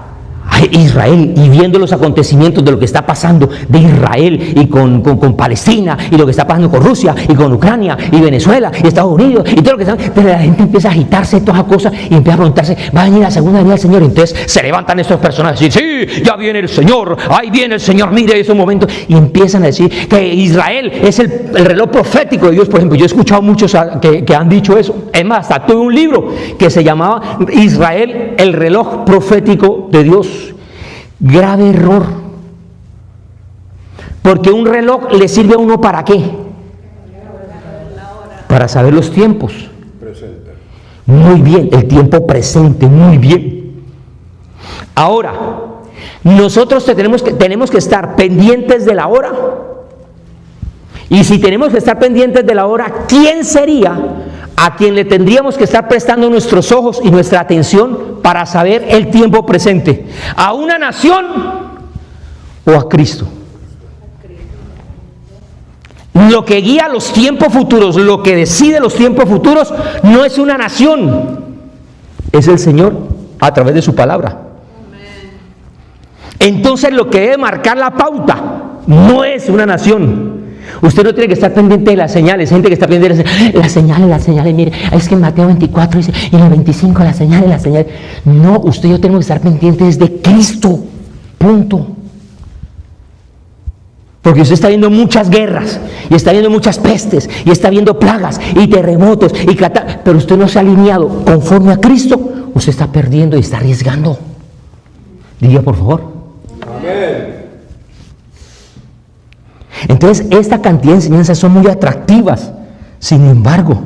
a Israel, y viendo los acontecimientos de lo que está pasando de Israel y con Palestina, y lo que está pasando con Rusia y con Ucrania y Venezuela y Estados Unidos y todo lo que está, pero la gente empieza a agitarse todas esas cosas y empieza a preguntarse, ¿va a venir la segunda venida del Señor? Entonces se levantan estos personajes y dicen, sí, ya viene el Señor, ahí viene el Señor, mire esos momentos, y empiezan a decir que Israel es el reloj profético de Dios. Por ejemplo, yo he escuchado muchos que han dicho eso. Es más, hasta tuve un libro que se llamaba Israel, el reloj profético de Dios. Grave error, porque un reloj le sirve a uno ¿para qué? Para saber los tiempos. Muy bien, el tiempo presente, muy bien. Ahora, nosotros tenemos que estar pendientes de la hora. Y si tenemos que estar pendientes de la hora, ¿quién sería a quien le tendríamos que estar prestando nuestros ojos y nuestra atención para saber el tiempo presente? ¿A una nación o a Cristo? Lo que guía los tiempos futuros, lo que decide los tiempos futuros, no es una nación, es el Señor a través de su palabra. Entonces lo que debe marcar la pauta no es una nación. Usted no tiene que estar pendiente de las señales. Gente que está pendiente de las señales, mire, es que en Mateo 24 dice, y en el 25 las señales. No, usted y yo tenemos que estar pendientes de Cristo, punto. Porque usted está viendo muchas guerras, y está viendo muchas pestes, y está viendo plagas, y terremotos, pero usted no se ha alineado conforme a Cristo. Usted está perdiendo y está arriesgando. Diga por favor. Amén. Entonces, esta cantidad de enseñanzas son muy atractivas. Sin embargo,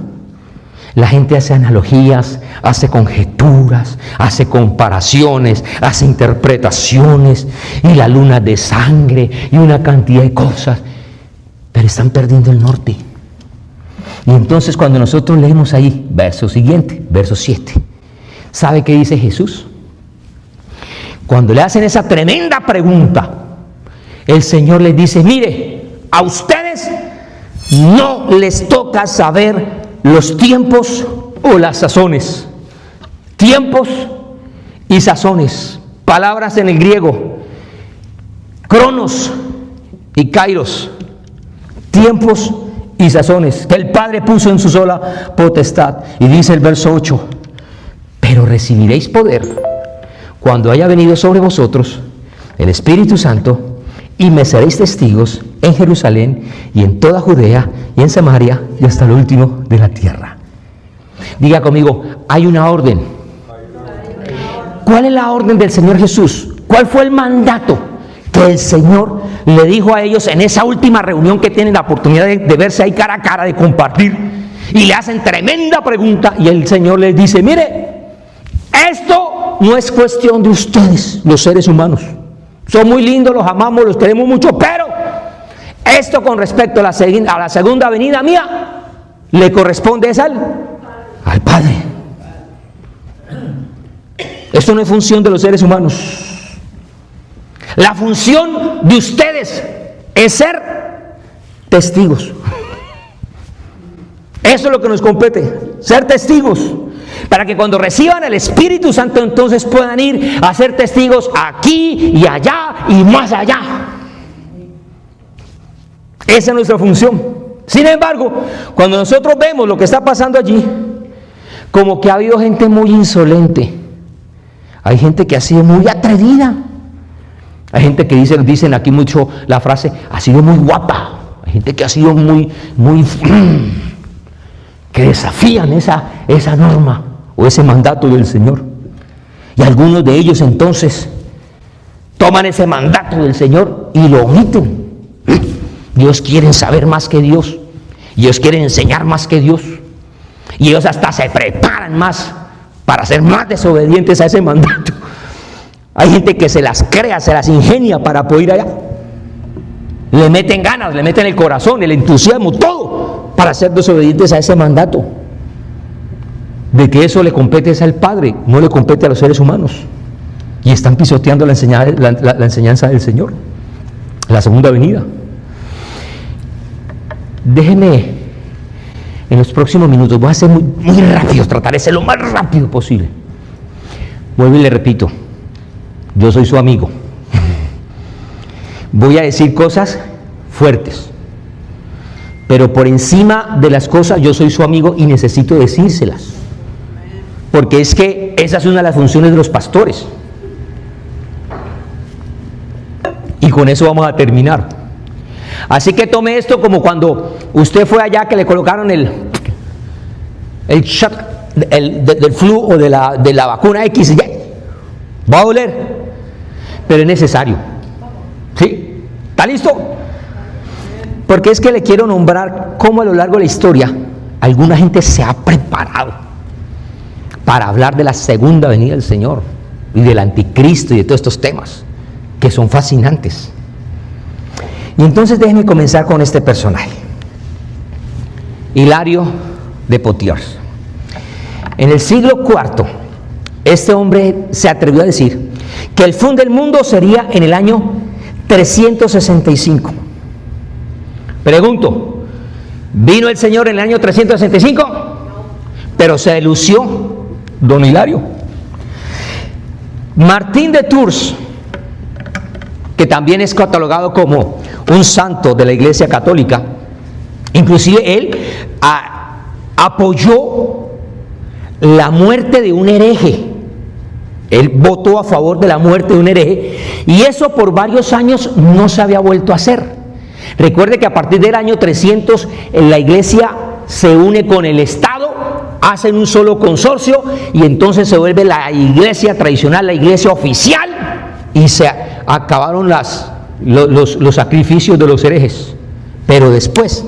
la gente hace analogías, hace conjeturas, hace comparaciones, hace interpretaciones, y la luna de sangre, y una cantidad de cosas, pero están perdiendo el norte. Y entonces cuando nosotros leemos ahí, verso siguiente, verso 7, ¿sabe qué dice Jesús? Cuando le hacen esa tremenda pregunta, el Señor les dice, mire, a ustedes no les toca saber los tiempos o las sazones. Tiempos y sazones. Palabras en el griego. Cronos y kairos. Tiempos y sazones. Que el Padre puso en su sola potestad. Y dice el verso 8. Pero recibiréis poder cuando haya venido sobre vosotros el Espíritu Santo, y me seréis testigos en Jerusalén y en toda Judea y en Samaria y hasta lo último de la tierra. Diga conmigo, hay una orden. ¿Cuál es la orden del Señor Jesús? ¿Cuál fue el mandato que el Señor le dijo a ellos en esa última reunión que tienen la oportunidad de verse ahí cara a cara, de compartir? Y le hacen tremenda pregunta, y el Señor les dice, mire, esto no es cuestión de ustedes, los seres humanos. Son muy lindos, los amamos, los queremos mucho, pero esto con respecto a la segunda venida mía, le corresponde es al Padre. Esto no es función de los seres humanos. La función de ustedes es ser testigos. Eso es lo que nos compete, ser testigos. Para que cuando reciban el Espíritu Santo entonces puedan ir a ser testigos aquí y allá y más allá. Esa es nuestra función. Sin embargo, cuando nosotros vemos lo que está pasando allí, como que ha habido gente muy insolente. Hay gente que ha sido muy atrevida. Hay gente que dicen aquí mucho la frase, ha sido muy guapa. Hay gente que ha sido muy que desafían esa norma o ese mandato del Señor. Y algunos de ellos entonces toman ese mandato del Señor y lo omiten. Ellos quieren saber más que Dios. Y ellos quieren enseñar más que Dios. Y ellos hasta se preparan más para ser más desobedientes a ese mandato. Hay gente que se las crea, se las ingenia para poder ir allá. Le meten ganas, le meten el corazón, el entusiasmo, todo para ser desobedientes a ese mandato. De que eso le compete es al Padre, no le compete a los seres humanos. Y están pisoteando la enseñanza del Señor, la segunda venida. Déjeme, en los próximos minutos, voy a ser muy rápido, trataré de ser lo más rápido posible. Vuelvo y le repito, yo soy su amigo. Voy a decir cosas fuertes, pero por encima de las cosas yo soy su amigo y necesito decírselas, porque es que esa es una de las funciones de los pastores. Y con eso vamos a terminar. Así que tome esto como cuando usted fue allá que le colocaron el shot del flu o de la vacuna X. Va a doler, pero es necesario. ¿Sí? ¿Está listo? Porque es que le quiero nombrar cómo a lo largo de la historia alguna gente se ha preparado para hablar de la segunda venida del Señor y del anticristo y de todos estos temas que son fascinantes. Y entonces déjenme comenzar con este personaje, Hilario de Poitiers. En el siglo IV, este hombre se atrevió a decir que el fin del mundo sería en el año 365. Pregunto, ¿vino el Señor en el año 365? Pero se lució don Hilario. Martín de Tours, que también es catalogado como un santo de la Iglesia Católica, inclusive él apoyó la muerte de un hereje. Él votó a favor de la muerte de un hereje, y eso por varios años no se había vuelto a hacer. Recuerde que a partir del año 300 la Iglesia se une con el Estado, hacen un solo consorcio, y entonces se vuelve la Iglesia tradicional, la Iglesia oficial, y se acabaron los sacrificios de los herejes. Pero después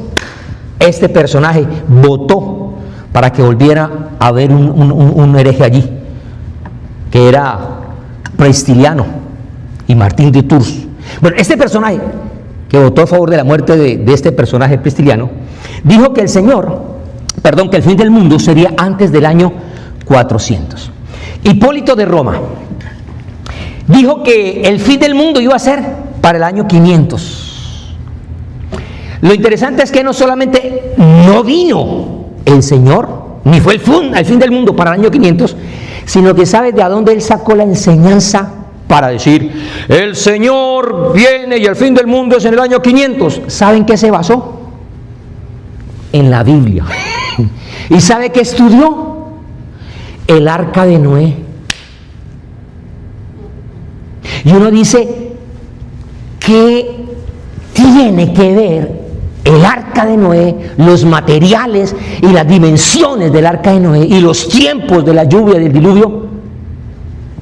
este personaje votó para que volviera a haber un hereje allí, que era Prestiliano y Martín de Tours. Bueno, este personaje que votó a favor de la muerte de este personaje Prestiliano dijo que que el fin del mundo sería antes del año 400. Hipólito de Roma dijo que el fin del mundo iba a ser para el año 500. Lo interesante es que no solamente no vino el Señor, ni fue el fin del mundo para el año 500, sino que sabe de a dónde él sacó la enseñanza para decir, el Señor viene y el fin del mundo es en el año 500. ¿Saben qué se basó? En la Biblia. ¿Y sabe qué estudió? El arca de Noé. Y uno dice, ¿qué tiene que ver el arca de Noé, los materiales y las dimensiones del arca de Noé y los tiempos de la lluvia y del diluvio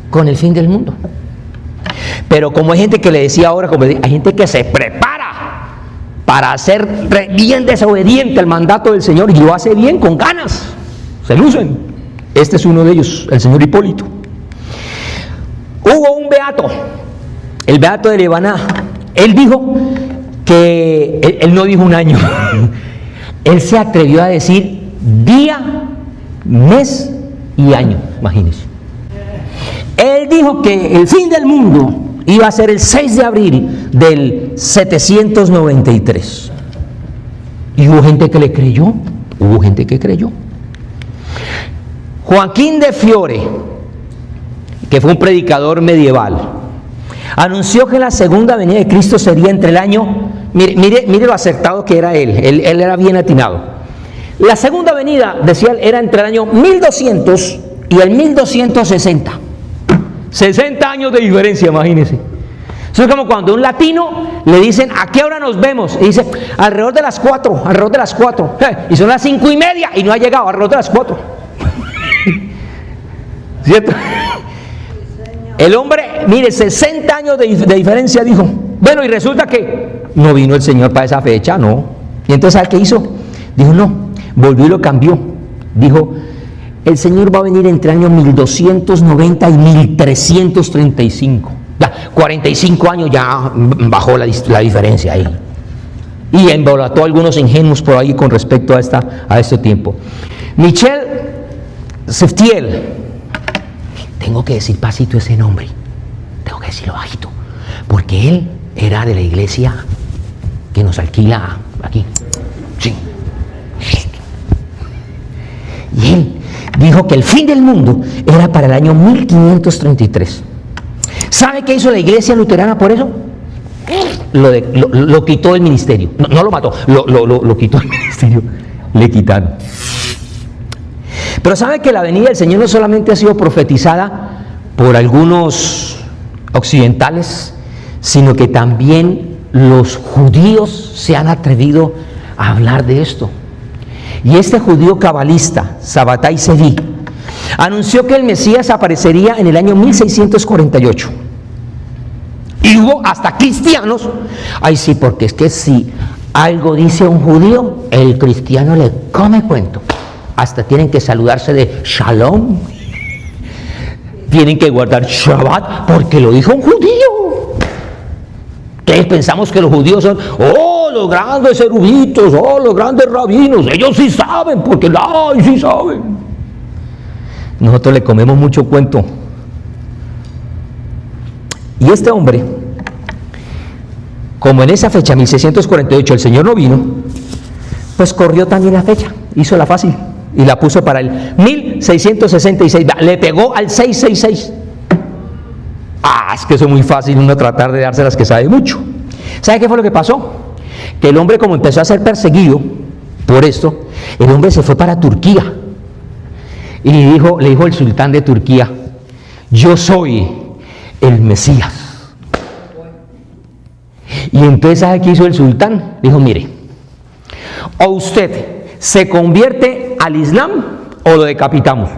con el fin del mundo? Pero como hay gente que le decía ahora, hay gente que se prepara para ser bien desobediente al mandato del Señor, y lo hace bien, con ganas, se lucen. Este es uno de ellos, el señor Hipólito. Hubo un beato, el beato de Lebaná. Él dijo que, él no dijo un año, él se atrevió a decir día, mes y año, imagínense. Él dijo que el fin del mundo iba a ser el 6 de abril del 793. Y hubo gente que le creyó, Joaquín de Fiore, que fue un predicador medieval, anunció que la segunda venida de Cristo sería entre el año, mire lo acertado que era él era bien atinado. La segunda venida, decía él, era entre el año 1200 y el 1260. 60 años de diferencia, imagínense. Eso es como cuando a un latino le dicen, ¿a qué hora nos vemos? Y dice, alrededor de las 4. Y son las 5:30 y no ha llegado, alrededor de las 4. ¿Cierto? El hombre, mire, 60 años de diferencia, dijo. Bueno, y resulta que no vino el Señor para esa fecha, no. Y entonces, ¿sabe qué hizo? Dijo, no, volvió y lo cambió. Dijo, el Señor va a venir entre años 1290 y 1335. Ya, 45 años ya bajó la diferencia ahí. Y embolató a algunos ingenuos por ahí con respecto a este tiempo. Michel Seftiel, tengo que decir pasito ese nombre, tengo que decirlo bajito, porque él era de la iglesia que nos alquila aquí. Sí. Y él dijo que el fin del mundo era para el año 1533. ¿Sabe qué hizo la iglesia luterana por eso? Lo quitó del ministerio. No lo mató, lo quitó del ministerio. Le quitaron. Pero ¿sabe que la venida del Señor no solamente ha sido profetizada por algunos occidentales, sino que también los judíos se han atrevido a hablar de esto? Y este judío cabalista, Sabbatai Zevi, anunció que el Mesías aparecería en el año 1648. Y hubo hasta cristianos. Ay, sí, porque es que si algo dice un judío, el cristiano le come cuento. Hasta tienen que saludarse de Shalom. Tienen que guardar Shabbat porque lo dijo un judío. Entonces pensamos que los judíos son, los grandes eruditos, los grandes rabinos. Ellos sí saben, porque sí saben. Nosotros le comemos mucho cuento. Y este hombre, como en esa fecha, 1648, el Señor no vino, pues corrió también la fecha, hizo la fácil y la puso para el 1666, le pegó al 666. Es que eso es muy fácil uno tratar de dárselas que sabe mucho. ¿Sabe qué fue lo que pasó? Que el hombre, como empezó a ser perseguido por esto, el hombre se fue para Turquía y le dijo el sultán de Turquía, yo soy el Mesías. Y entonces, ¿sabe qué hizo el sultán? Dijo, mire, o usted se convierte al Islam o lo decapitamos.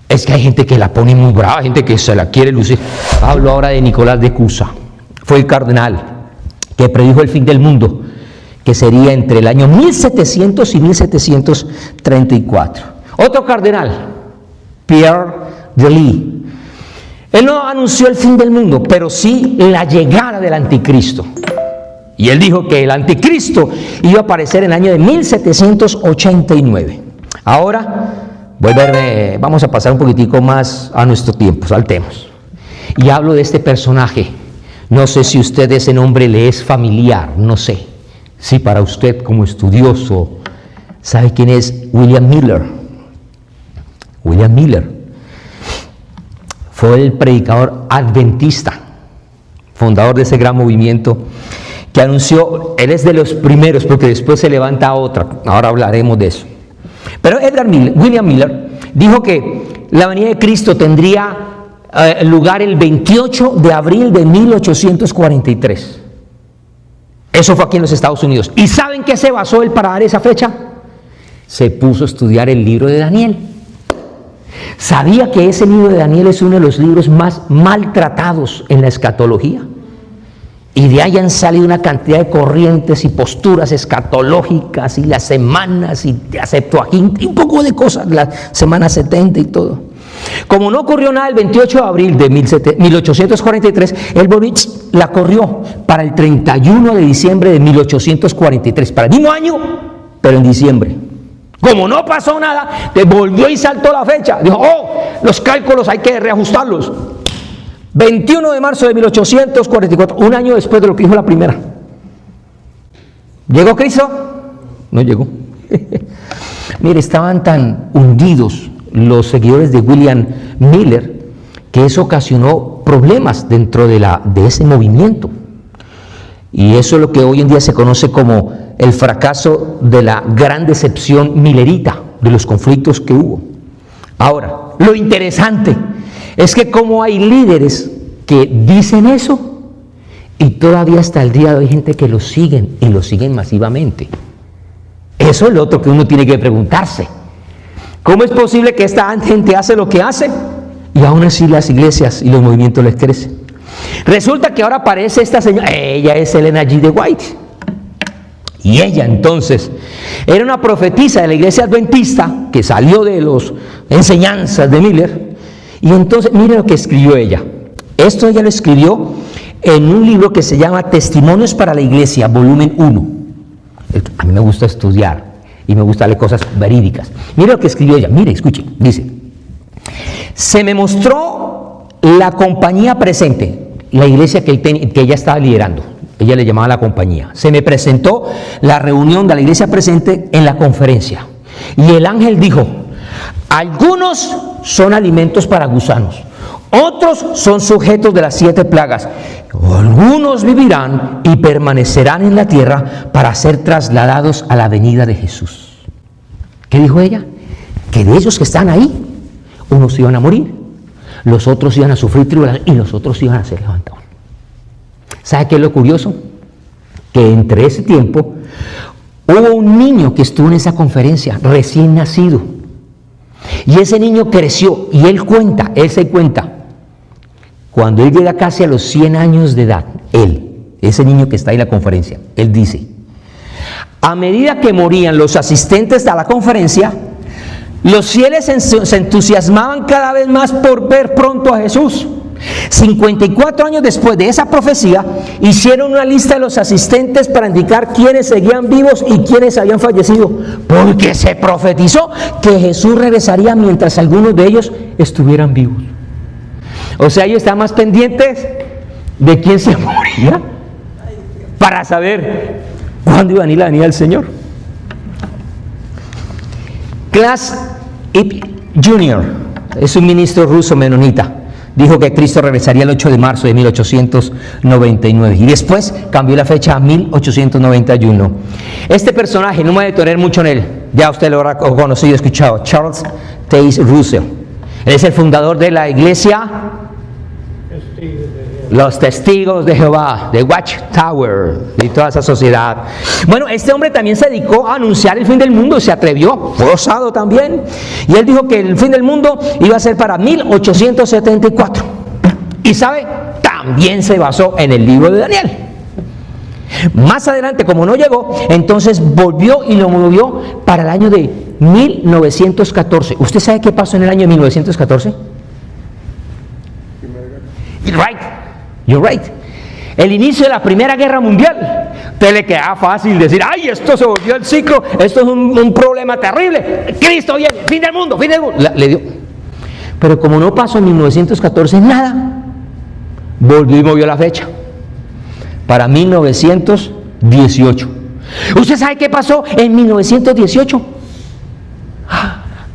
Es que hay gente que la pone muy brava, gente que se la quiere lucir. Hablo ahora de Nicolás de Cusa. Fue el cardenal que predijo el fin del mundo, que sería entre el año 1700 y 1734. Otro cardenal, Pierre de Lis. Él no anunció el fin del mundo, pero sí la llegada del anticristo. Y él dijo que el anticristo iba a aparecer en el año de 1789. Ahora, vamos a pasar un poquitico más a nuestro tiempo, saltemos. Y hablo de este personaje. No sé si usted ese nombre le es familiar, no sé. Si para usted como estudioso, ¿sabe quién es William Miller? William Miller fue el predicador adventista, fundador de ese gran movimiento que anunció, él es de los primeros, porque después se levanta otra, ahora hablaremos de eso. Pero William Miller dijo que la venida de Cristo tendría lugar el 28 de abril de 1843. Eso fue aquí en los Estados Unidos. ¿Y saben qué se basó él para dar esa fecha? Se puso a estudiar el libro de Daniel. ¿Sabía que ese libro de Daniel es uno de los libros más maltratados en la escatología? Y de ahí han salido una cantidad de corrientes y posturas escatológicas y las semanas y la Septuaginta y un poco de cosas, la semana 70 y todo. Como no ocurrió nada el 28 de abril de 1843, él la corrió para el 31 de diciembre de 1843, para el mismo año, pero en diciembre. Como no pasó nada, volvió y saltó la fecha. Dijo, los cálculos hay que reajustarlos. 21 de marzo de 1844, un año después de lo que dijo la primera. ¿Llegó Cristo? No llegó. Mire, estaban tan hundidos los seguidores de William Miller que eso ocasionó problemas dentro de ese movimiento. Y eso es lo que hoy en día se conoce como el fracaso de la gran decepción millerita, de los conflictos que hubo. Ahora, lo interesante es que como hay líderes que dicen eso y todavía hasta el día de hoy hay gente que lo siguen y lo siguen masivamente. Eso es lo otro que uno tiene que preguntarse. ¿Cómo es posible que esta gente hace lo que hace y aún así las iglesias y los movimientos les crecen? Resulta que ahora aparece esta señora, ella es Ellen G. de White. Y ella entonces era una profetisa de la iglesia adventista que salió de las enseñanzas de Miller. Y entonces, mire lo que escribió ella. Esto ella lo escribió en un libro que se llama Testimonios para la Iglesia, volumen 1. A mí me gusta estudiar y me gusta leer cosas verídicas. Mire lo que escribió ella, mire, escuche, dice: se me mostró la compañía presente, la iglesia que ella estaba liderando. Ella le llamaba la compañía. Se me presentó la reunión de la iglesia presente en la conferencia. Y el ángel dijo: algunos son alimentos para gusanos, otros son sujetos de las 7 plagas, algunos vivirán y permanecerán en la tierra para ser trasladados a la venida de Jesús. ¿Qué dijo ella? Que de ellos que están ahí, unos iban a morir, los otros iban a sufrir tribulación y los otros iban a ser levantados. ¿Sabe qué es lo curioso? Que entre ese tiempo hubo un niño que estuvo en esa conferencia, recién nacido. Y ese niño creció y él se cuenta, cuando él llega casi a los 100 años de edad, ese niño que está ahí en la conferencia, él dice: a medida que morían los asistentes a la conferencia, los fieles se entusiasmaban cada vez más por ver pronto a Jesús. 54 años después de esa profecía, hicieron una lista de los asistentes para indicar quiénes seguían vivos y quiénes habían fallecido, porque se profetizó que Jesús regresaría mientras algunos de ellos estuvieran vivos. O sea, ellos estaban más pendientes de quién se moría para saber cuándo iba a venir la venida del Señor. Klaas Ip Jr. es un ministro ruso menonita. Dijo que Cristo regresaría el 8 de marzo de 1899 y después cambió la fecha a 1891. Este personaje, no me voy a detener mucho en él, ya usted lo habrá conocido y escuchado, Charles Taze Russell. Él es el fundador de la iglesia Los Testigos de Jehová, de Watchtower y toda esa sociedad. Bueno, este hombre también se dedicó a anunciar el fin del mundo, se atrevió, fue osado también, y él dijo que el fin del mundo iba a ser para 1874. Y sabe, también se basó en el libro de Daniel. Más adelante, como no llegó, entonces volvió y lo movió para el año de 1914. ¿Usted sabe qué pasó en el año de 1914? You're right. El inicio de la Primera Guerra Mundial. Usted le queda fácil decir: ay, esto se volvió el ciclo, esto es un problema terrible. Cristo viene, fin del mundo, fin del mundo. Le dio. Pero como no pasó en 1914 nada, volvió y movió la fecha para 1918. ¿Usted sabe qué pasó en 1918?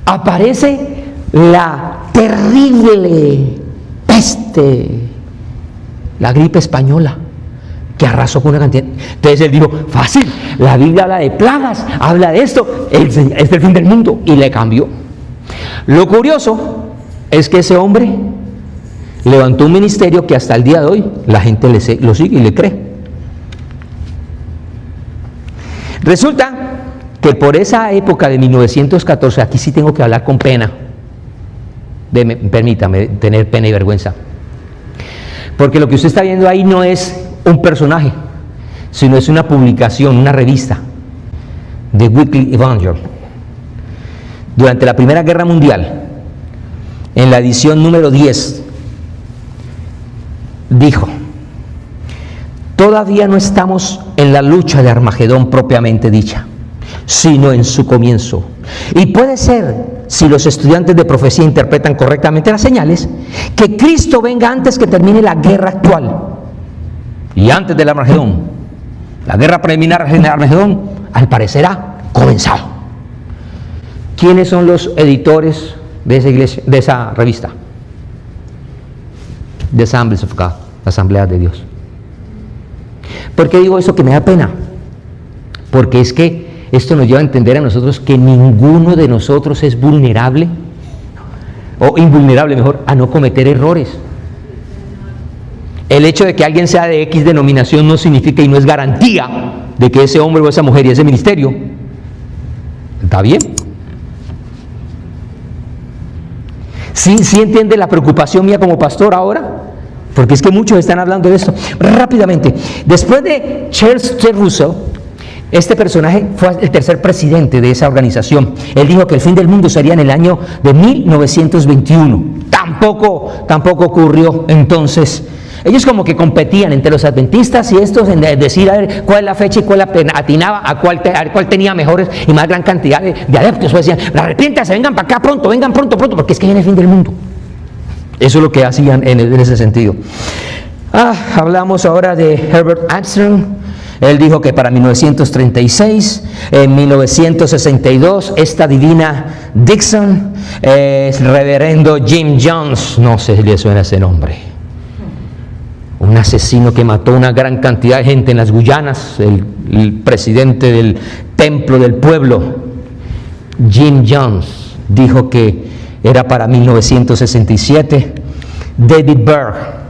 Aparece la terrible peste, la gripe española, que arrasó con una cantidad. Entonces él dijo: fácil, la Biblia habla de plagas, habla de esto, es el fin del mundo, y le cambió. Lo curioso es que ese hombre levantó un ministerio que hasta el día de hoy la gente lo sigue y le cree. Resulta que por esa época de 1914, aquí sí tengo que hablar con pena, permítame tener pena y vergüenza, porque lo que usted está viendo ahí no es un personaje, sino es una publicación, una revista, The Weekly Evangel. Durante la Primera Guerra Mundial, en la edición número 10, dijo: todavía no estamos en la lucha de Armagedón propiamente dicha, sino en su comienzo. Y puede ser, si los estudiantes de profecía interpretan correctamente las señales, que Cristo venga antes que termine la guerra actual y antes del Armagedón. La guerra preliminar del Armagedón, al parecer, ha comenzado. ¿Quiénes son los editores de esa iglesia, de esa revista? The Assemblies of God, la Asamblea de Dios. ¿Por qué digo eso que me da pena? Porque es que esto nos lleva a entender a nosotros que ninguno de nosotros es vulnerable, o invulnerable mejor, a no cometer errores. El hecho de que alguien sea de X denominación no significa y no es garantía de que ese hombre o esa mujer y ese ministerio está bien. ¿Sí entiende la preocupación mía como pastor ahora? Porque es que muchos están hablando de esto. Rápidamente, después de Charles T. Russell, este personaje fue el tercer presidente de esa organización. Él dijo que el fin del mundo sería en el año de 1921. Tampoco ocurrió. Entonces, ellos como que competían entre los adventistas y estos en decir a ver cuál es la fecha y cuál atinaba, a cuál tenía mejores y más gran cantidad de adeptos. Pues decían, arrepiéntanse, vengan para acá pronto, vengan pronto, porque es que viene el fin del mundo. Eso es lo que hacían en ese sentido. Hablamos ahora de Herbert Armstrong. Él dijo que para 1936, en 1962, esta divina Dixon, reverendo Jim Jones, no sé si le suena ese nombre, un asesino que mató una gran cantidad de gente en las Guyanas, el presidente del templo del pueblo, Jim Jones, dijo que era para 1967. David Berg,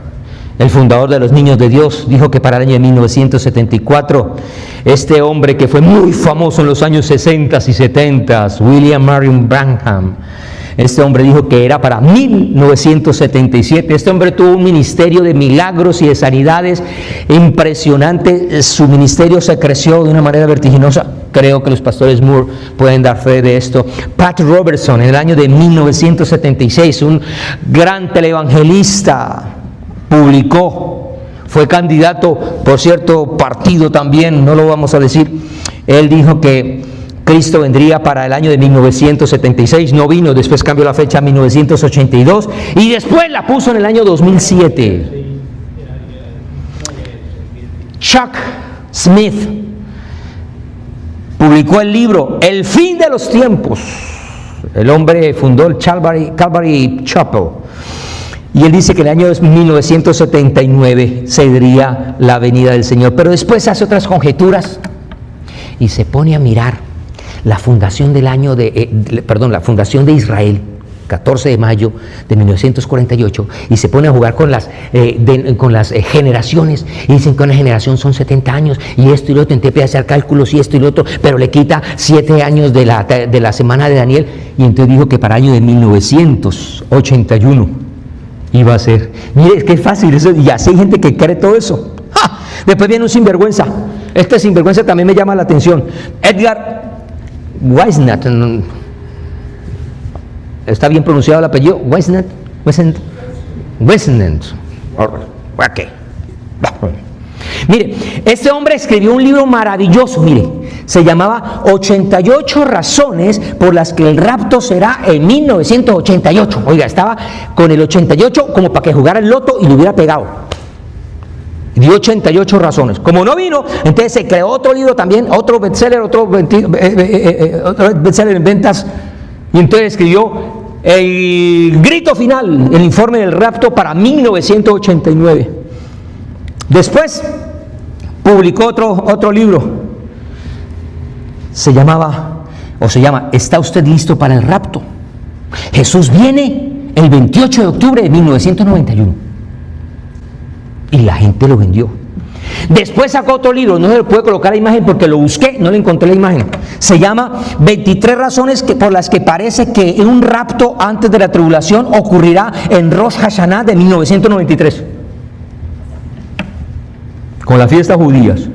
el fundador de los Niños de Dios, dijo que para el año de 1974, este hombre que fue muy famoso en los años 60 y 70, William Marion Branham, este hombre dijo que era para 1977. Este hombre tuvo un ministerio de milagros y de sanidades impresionante. Su ministerio se creció de una manera vertiginosa. Creo que los pastores Moore pueden dar fe de esto. Pat Robertson, en el año de 1976, un gran televangelista, publicó, fue candidato por cierto partido también, no lo vamos a decir. Él dijo que Cristo vendría para el año de 1976, no vino, después cambió la fecha a 1982 y después la puso en el año 2007. Chuck Smith publicó el libro El fin de los tiempos. El hombre fundó el Calvary Chapel. Y él dice que en el año 1979 se diría la venida del Señor. Pero después hace otras conjeturas y se pone a mirar la fundación la fundación de Israel, 14 de mayo de 1948, y se pone a jugar con las generaciones, y dicen que una generación son 70 años, y esto y lo otro, empieza a hacer cálculos y esto y lo otro, pero le quita 7 años de la semana de Daniel, y entonces dijo que para el año de 1981 iba a ser. Mire, es que es fácil eso, y así hay gente que cree todo eso. ¡Ja! Después viene un sinvergüenza. Este sinvergüenza también me llama la atención. Edgar Weisnat, ¿está bien pronunciado el apellido? Weisnat. Okay. Mire, este hombre escribió un libro maravilloso, mire, se llamaba 88 razones por las que el rapto será en 1988. Oiga, estaba con el 88 como para que jugara el loto y le hubiera pegado. Dio 88 razones. Como no vino, entonces se creó otro libro también, otro bestseller, otro bestseller en ventas, y entonces escribió el grito final, el informe del rapto para 1989. Después publicó otro libro, se llama ¿Está usted listo para el rapto? Jesús viene el 28 de octubre de 1991. Y la gente lo vendió. Después sacó otro libro, no se le puede colocar la imagen porque lo busqué, no le encontré la imagen. Se llama 23 razones por las que parece que un rapto antes de la tribulación ocurrirá en Rosh Hashanah de 1993. Con las fiestas judías.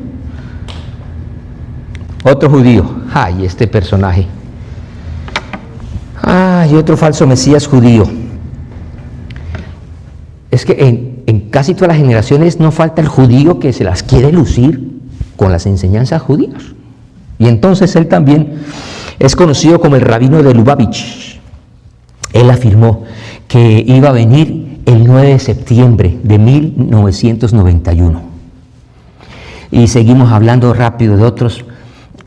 Otro judío. Ay, este personaje. Ay, otro falso mesías judío. Es que en casi todas las generaciones no falta el judío que se las quiere lucir con las enseñanzas judías. Y entonces él también es conocido como el rabino de Lubavitch. Él afirmó que iba a venir el 9 de septiembre de 1991. Y seguimos hablando rápido de otros.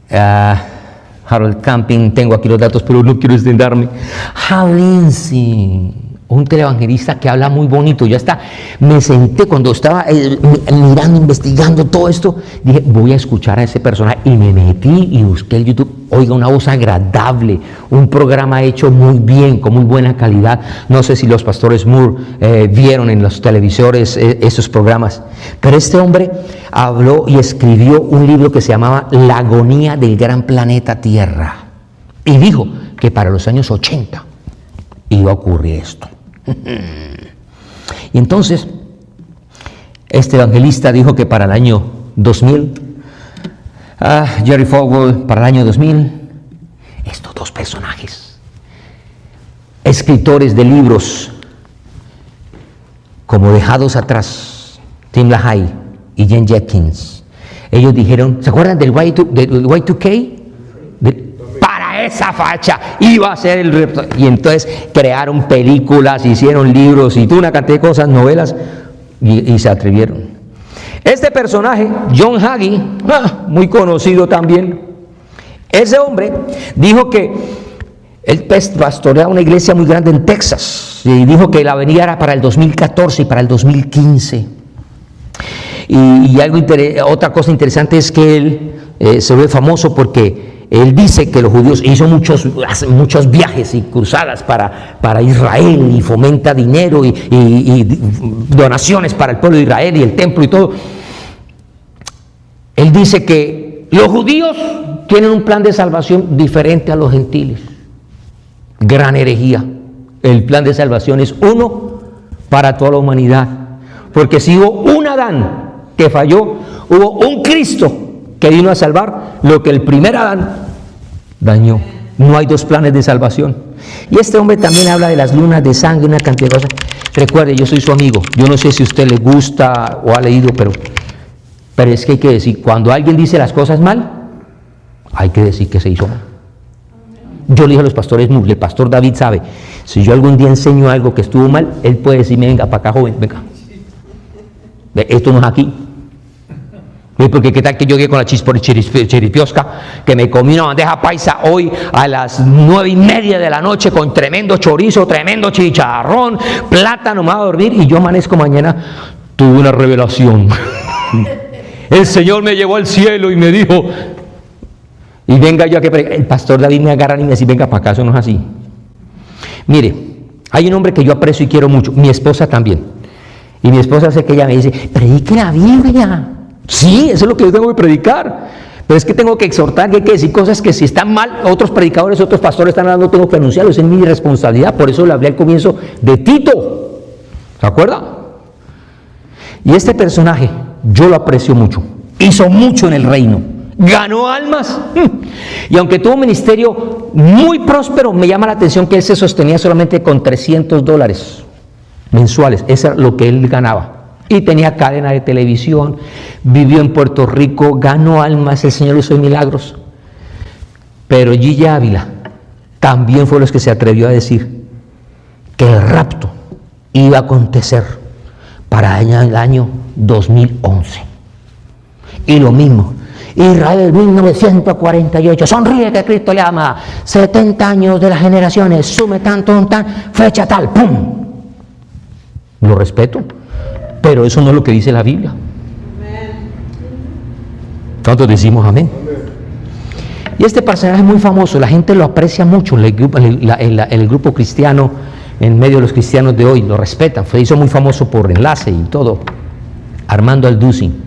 Harold Camping, tengo aquí los datos, pero no quiero extenderme. Hal Lindsey, un televangelista que habla muy bonito. Yo hasta me senté cuando estaba mirando, investigando todo esto, dije, voy a escuchar a ese personaje, y me metí y busqué el YouTube. Oiga, una voz agradable, un programa hecho muy bien, con muy buena calidad. No sé si los pastores Moore vieron en los televisores esos programas, pero este hombre habló y escribió un libro que se llamaba La agonía del gran planeta Tierra, y dijo que para los años 80 iba a ocurrir esto. Y entonces, este evangelista dijo que para el año 2000, Jerry Falwell, para el año 2000, estos dos personajes, escritores de libros, como dejados atrás, Tim LaHaye y Jen Jenkins, ellos dijeron, ¿se acuerdan del Y2K? Para esa facha iba a ser el reto. Y entonces crearon películas, hicieron libros y una cantidad de cosas, novelas, y se atrevieron. Este personaje, John Hagee, muy conocido también, ese hombre dijo que él pastoreaba una iglesia muy grande en Texas y dijo que la venida era para el 2014 y para el 2015. Y otra cosa interesante es que él se ve famoso porque él dice que los judíos hizo muchos viajes y cruzadas para Israel y fomenta dinero y donaciones para el pueblo de Israel y el templo y todo. Él dice que los judíos tienen un plan de salvación diferente a los gentiles. Gran herejía. El plan de salvación es uno para toda la humanidad. Porque si hubo un Adán que falló, hubo un Cristo que vino a salvar lo que el primer Adán dañó. No hay dos planes de salvación. Y este hombre también habla de las lunas de sangre, una cantidad de cosas. Recuerde, yo soy su amigo. Yo no sé si a usted le gusta o ha leído, pero es que hay que decir, cuando alguien dice las cosas mal, hay que decir que se hizo mal. Yo le dije a los pastores, el pastor David sabe, si yo algún día enseño algo que estuvo mal, él puede decirme, venga para acá, joven, venga. Esto no es aquí. Porque qué tal que yo llegué con la chiripiosca, que me comí una bandeja paisa hoy a las 9:30 de la noche con tremendo chorizo, tremendo chicharrón, plátano, me va a dormir y yo amanezco mañana, tuve una revelación. El Señor me llevó al cielo y me dijo, y venga yo a que el pastor David me agarra y me dice, venga para acá, eso no es así. Mire, hay un hombre que yo aprecio y quiero mucho, mi esposa también. Y mi esposa hace que ella me dice, predique la Biblia. Sí, eso es lo que yo tengo que predicar. Pero es que tengo que exhortar, que hay que decir cosas que si están mal, otros predicadores, otros pastores están hablando, tengo que anunciarlos, es mi responsabilidad. Por eso le hablé al comienzo de Tito. ¿Se acuerda? Y este personaje, yo lo aprecio mucho. Hizo mucho en el reino. Ganó almas. Y aunque tuvo un ministerio muy próspero, me llama la atención que él se sostenía solamente con $300 mensuales. Eso era lo que él ganaba. Y tenía cadena de televisión, vivió en Puerto Rico, ganó almas, el Señor hizo milagros. Pero Gigi Ávila también fue los que se atrevió a decir que el rapto iba a acontecer para el año 2011. Y lo mismo, Israel 1948, sonríe que Cristo le ama, 70 años de las generaciones, sume tanto, fecha tal, ¡pum! Lo respeto. Pero eso no es lo que dice la Biblia. ¿Cuántos decimos amén? Y este personaje es muy famoso, la gente lo aprecia mucho en el grupo cristiano, en medio de los cristianos de hoy, lo respetan, se hizo muy famoso por Enlace y todo, Armando Alducin.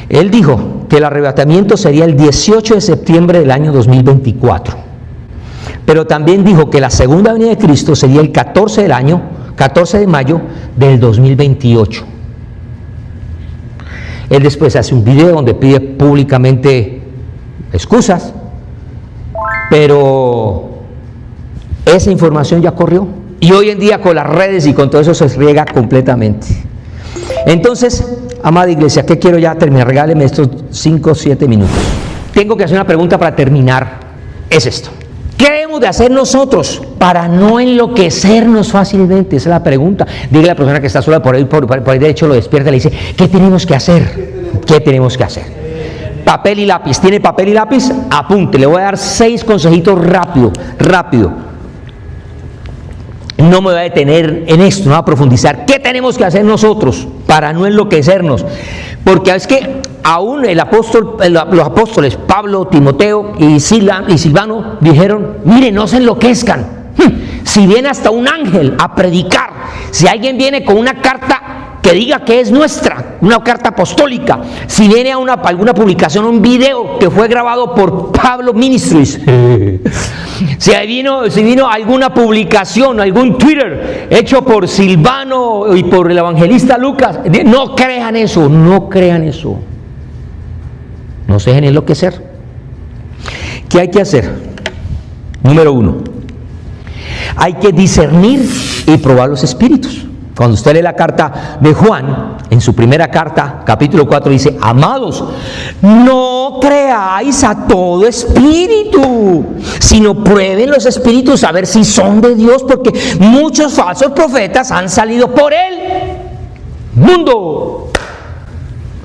Él dijo que el arrebatamiento sería el 18 de septiembre del año 2024, pero también dijo que la segunda venida de Cristo sería el 14 de mayo del 2028. Él después hace un video donde pide públicamente excusas, pero esa información ya corrió y hoy en día con las redes y con todo eso se riega completamente. Entonces, amada iglesia, ¿qué quiero ya terminar? Regáleme estos 5 o 7 minutos. Tengo que hacer una pregunta para terminar, es esto: ¿qué debemos de hacer nosotros para no enloquecernos fácilmente? Esa es la pregunta. Dígale a la persona que está sola por ahí de hecho lo despierta y le dice, ¿qué tenemos que hacer? ¿Qué tenemos que hacer? Papel y lápiz. ¿Tiene papel y lápiz? Apunte. Le voy a dar 6 consejitos rápido. No me voy a detener en esto, no voy a profundizar. ¿Qué tenemos que hacer nosotros para no enloquecernos? Porque es que aún los apóstoles Pablo, Timoteo y Silvano dijeron, mire, no se enloquezcan. Si viene hasta un ángel a predicar, si alguien viene con una carta que diga que es nuestra, una carta apostólica, si viene a alguna publicación, un video que fue grabado por Pablo Ministries, Si vino alguna publicación, algún Twitter hecho por Silvano y por el evangelista Lucas, no crean eso, no crean eso. No se dejen enloquecer. ¿Qué hay que hacer? Número 1, hay que discernir y probar los espíritus. Cuando usted lee la carta de Juan, en su primera carta, capítulo 4, dice: amados, no creáis a todo espíritu, sino prueben los espíritus a ver si son de Dios, porque muchos falsos profetas han salido por el mundo.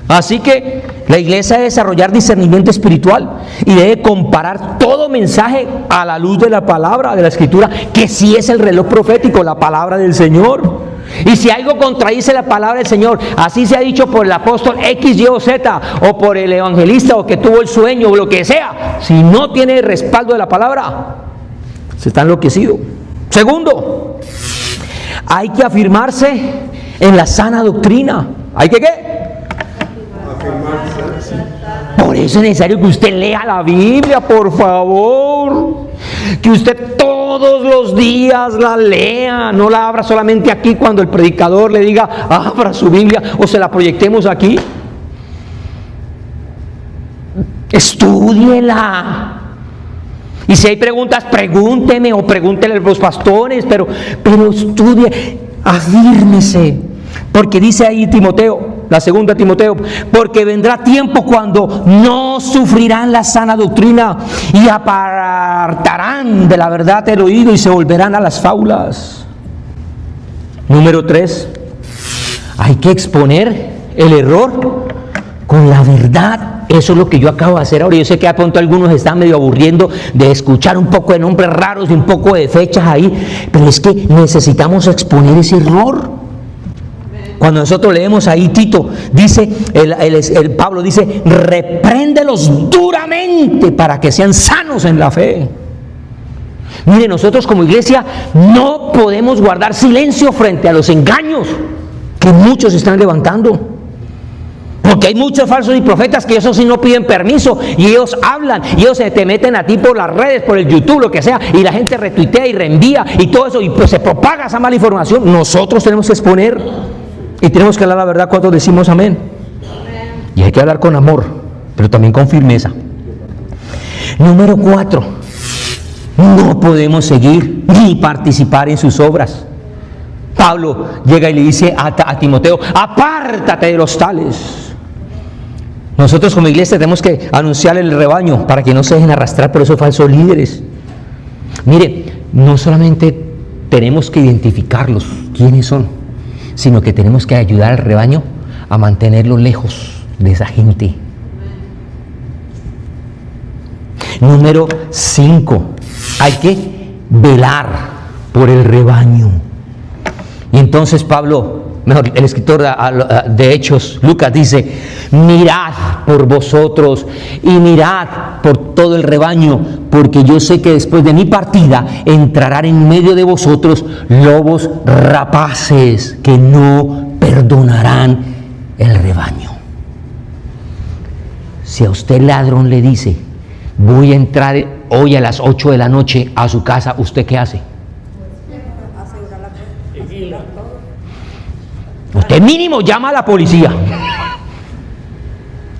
Así que la iglesia debe desarrollar discernimiento espiritual y debe comparar todo mensaje a la luz de la palabra, de la escritura, que sí es el reloj profético, la palabra del Señor. Y si algo contradice la palabra del Señor, así se ha dicho por el apóstol X, Y o Z, o por el evangelista, o que tuvo el sueño, o lo que sea, si no tiene el respaldo de la palabra, se está enloquecido. Segundo, hay que afirmarse en la sana doctrina. ¿Hay que qué? Por eso es necesario que usted lea la Biblia, por favor. Que usted todos los días la lea. No la abra solamente aquí cuando el predicador le diga abra su Biblia, o se la proyectemos aquí. Estúdiela. Y si hay preguntas, pregúnteme o pregúntele a los pastores, pero estudie, afírmese. Porque dice ahí Timoteo, la segunda Timoteo, porque vendrá tiempo cuando no sufrirán la sana doctrina y apartarán de la verdad el oído y se volverán a las fábulas. Número 3, hay que exponer el error con la verdad. Eso es lo que yo acabo de hacer ahora. Yo sé que de pronto algunos están medio aburriendo de escuchar un poco de nombres raros y un poco de fechas ahí, pero es que necesitamos exponer ese error. Cuando nosotros leemos ahí Tito, dice, Pablo dice, repréndelos duramente para que sean sanos en la fe. Mire, nosotros como iglesia no podemos guardar silencio frente a los engaños que muchos están levantando. Porque hay muchos falsos y profetas que eso sí no piden permiso y ellos hablan y ellos se te meten a ti por las redes, por el YouTube, lo que sea, y la gente retuitea y reenvía y todo eso, y pues se propaga esa mala información. Nosotros tenemos que exponer y tenemos que hablar la verdad cuando decimos amén. Y hay que hablar con amor, pero también con firmeza. Número 4, no podemos seguir ni participar en sus obras. Pablo llega y le dice a Timoteo, apártate de los tales. Nosotros como iglesia tenemos que anunciar el rebaño para que no se dejen arrastrar por esos falsos líderes. Mire, no solamente tenemos que identificarlos, quiénes son, sino que tenemos que ayudar al rebaño a mantenerlo lejos de esa gente. Número 5, hay que velar por el rebaño. Y entonces el escritor de Hechos, Lucas, dice, mirad por vosotros y mirad por todo el rebaño, porque yo sé que después de mi partida entrarán en medio de vosotros lobos rapaces que no perdonarán el rebaño. Si a usted, ladrón, le dice, voy a entrar hoy a las 8 de la noche a su casa, ¿usted qué hace? Usted mínimo llama a la policía.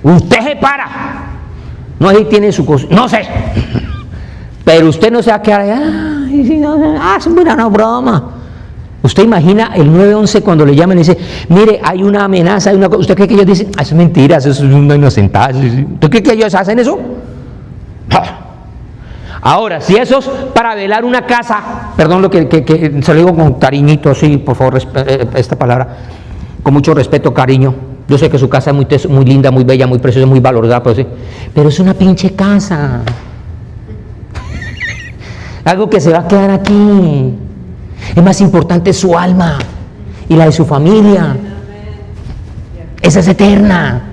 Usted se para. No sé si tiene su cosa, no sé. Pero usted no se va a quedar ahí, es una broma. Usted imagina el 911 cuando le llaman y dice, mire, hay una amenaza, hay una cosa. ¿Usted cree que ellos dicen, es mentira, eso es una inocentada? ¿Usted cree que ellos hacen eso? Ahora, si eso es para velar una casa, perdón lo que se lo digo con cariñito, sí, por favor, esta palabra, con mucho respeto, cariño. Yo sé que su casa es muy linda, muy bella, muy preciosa, muy valorada, pero es una pinche casa. Algo que se va a quedar aquí. Es más importante su alma y la de su familia. Esa es eterna.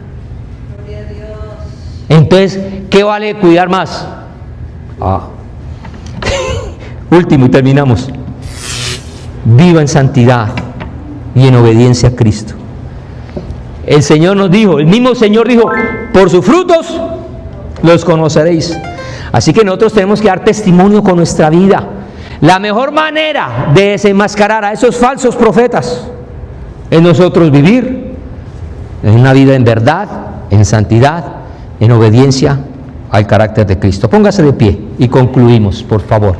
Entonces, ¿qué vale cuidar más? Último y terminamos. Viva en santidad y en obediencia a Cristo. El Señor nos dijo, el mismo Señor dijo, por sus frutos los conoceréis. Así que nosotros tenemos que dar testimonio con nuestra vida. La mejor manera de desenmascarar a esos falsos profetas es nosotros vivir en una vida en verdad, en santidad, en obediencia al carácter de Cristo. Póngase de pie y concluimos, por favor.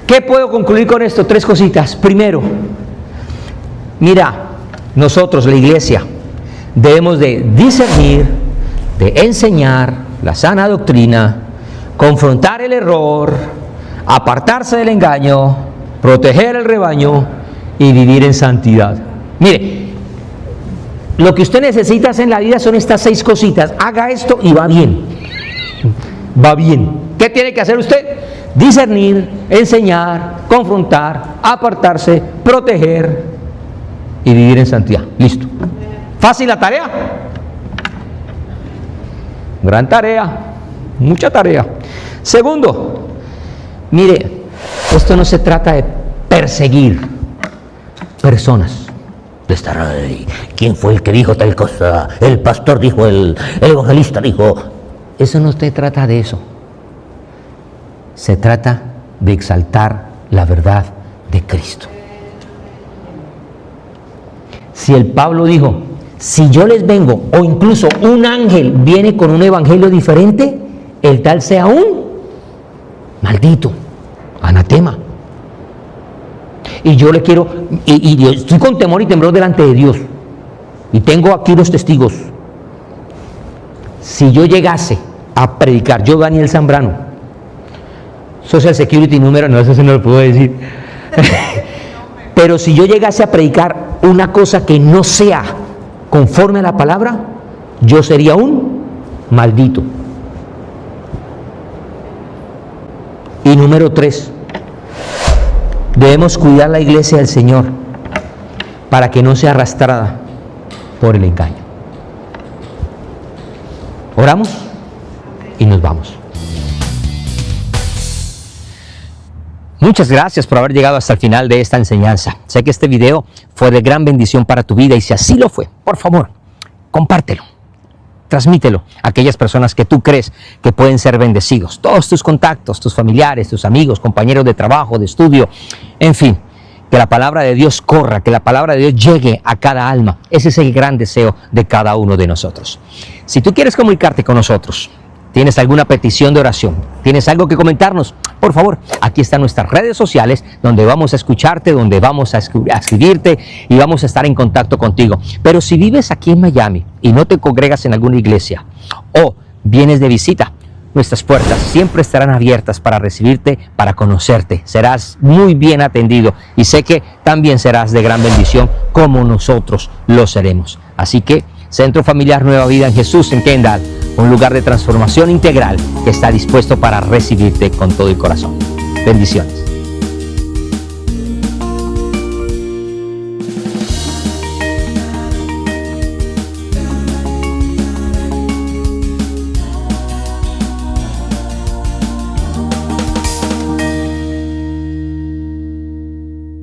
¿Qué puedo concluir con esto? 3 cositas. Primero, mira, nosotros, la iglesia, debemos de discernir, de enseñar la sana doctrina, confrontar el error, apartarse del engaño, proteger el rebaño y vivir en santidad. Mire, lo que usted necesita hacer en la vida son estas 6 cositas. Haga esto y va bien. Va bien. ¿Qué tiene que hacer usted? Discernir, enseñar, confrontar, apartarse, proteger y vivir en santidad. Listo. ¿Fácil la tarea? Gran tarea. Mucha tarea. Segundo, mire, esto no se trata de perseguir personas. De estar ahí. ¿Quién fue el que dijo tal cosa? El pastor dijo, el evangelista dijo. Eso no se trata de eso. Se trata de exaltar la verdad de Cristo. Si el Pablo dijo, si yo les vengo, o incluso un ángel viene con un evangelio diferente, el tal sea un maldito, anatema. Y yo le quiero, y yo estoy con temor y temblor delante de Dios, y tengo aquí los testigos. Si yo llegase a predicar, yo Daniel Zambrano, Social Security número, no, eso se no lo puedo decir, pero si yo llegase a predicar una cosa que no sea conforme a la palabra, yo sería un maldito. Y número 3, debemos cuidar la iglesia del Señor para que no sea arrastrada por el engaño. Oramos y nos vamos. Muchas gracias por haber llegado hasta el final de esta enseñanza. Sé que este video fue de gran bendición para tu vida y si así lo fue, por favor, compártelo. Transmítelo a aquellas personas que tú crees que pueden ser bendecidos. Todos tus contactos, tus familiares, tus amigos, compañeros de trabajo, de estudio, en fin, que la palabra de Dios corra, que la palabra de Dios llegue a cada alma. Ese es el gran deseo de cada uno de nosotros. Si tú quieres comunicarte con nosotros, tienes alguna petición de oración, tienes algo que comentarnos, por favor, aquí están nuestras redes sociales donde vamos a escucharte, donde vamos a escribirte y vamos a estar en contacto contigo. Pero si vives aquí en Miami y no te congregas en alguna iglesia o vienes de visita, nuestras puertas siempre estarán abiertas para recibirte, para conocerte. Serás muy bien atendido y sé que también serás de gran bendición como nosotros lo seremos. Así que Centro Familiar Nueva Vida en Jesús en Kendall, un lugar de transformación integral que está dispuesto para recibirte con todo el corazón. Bendiciones.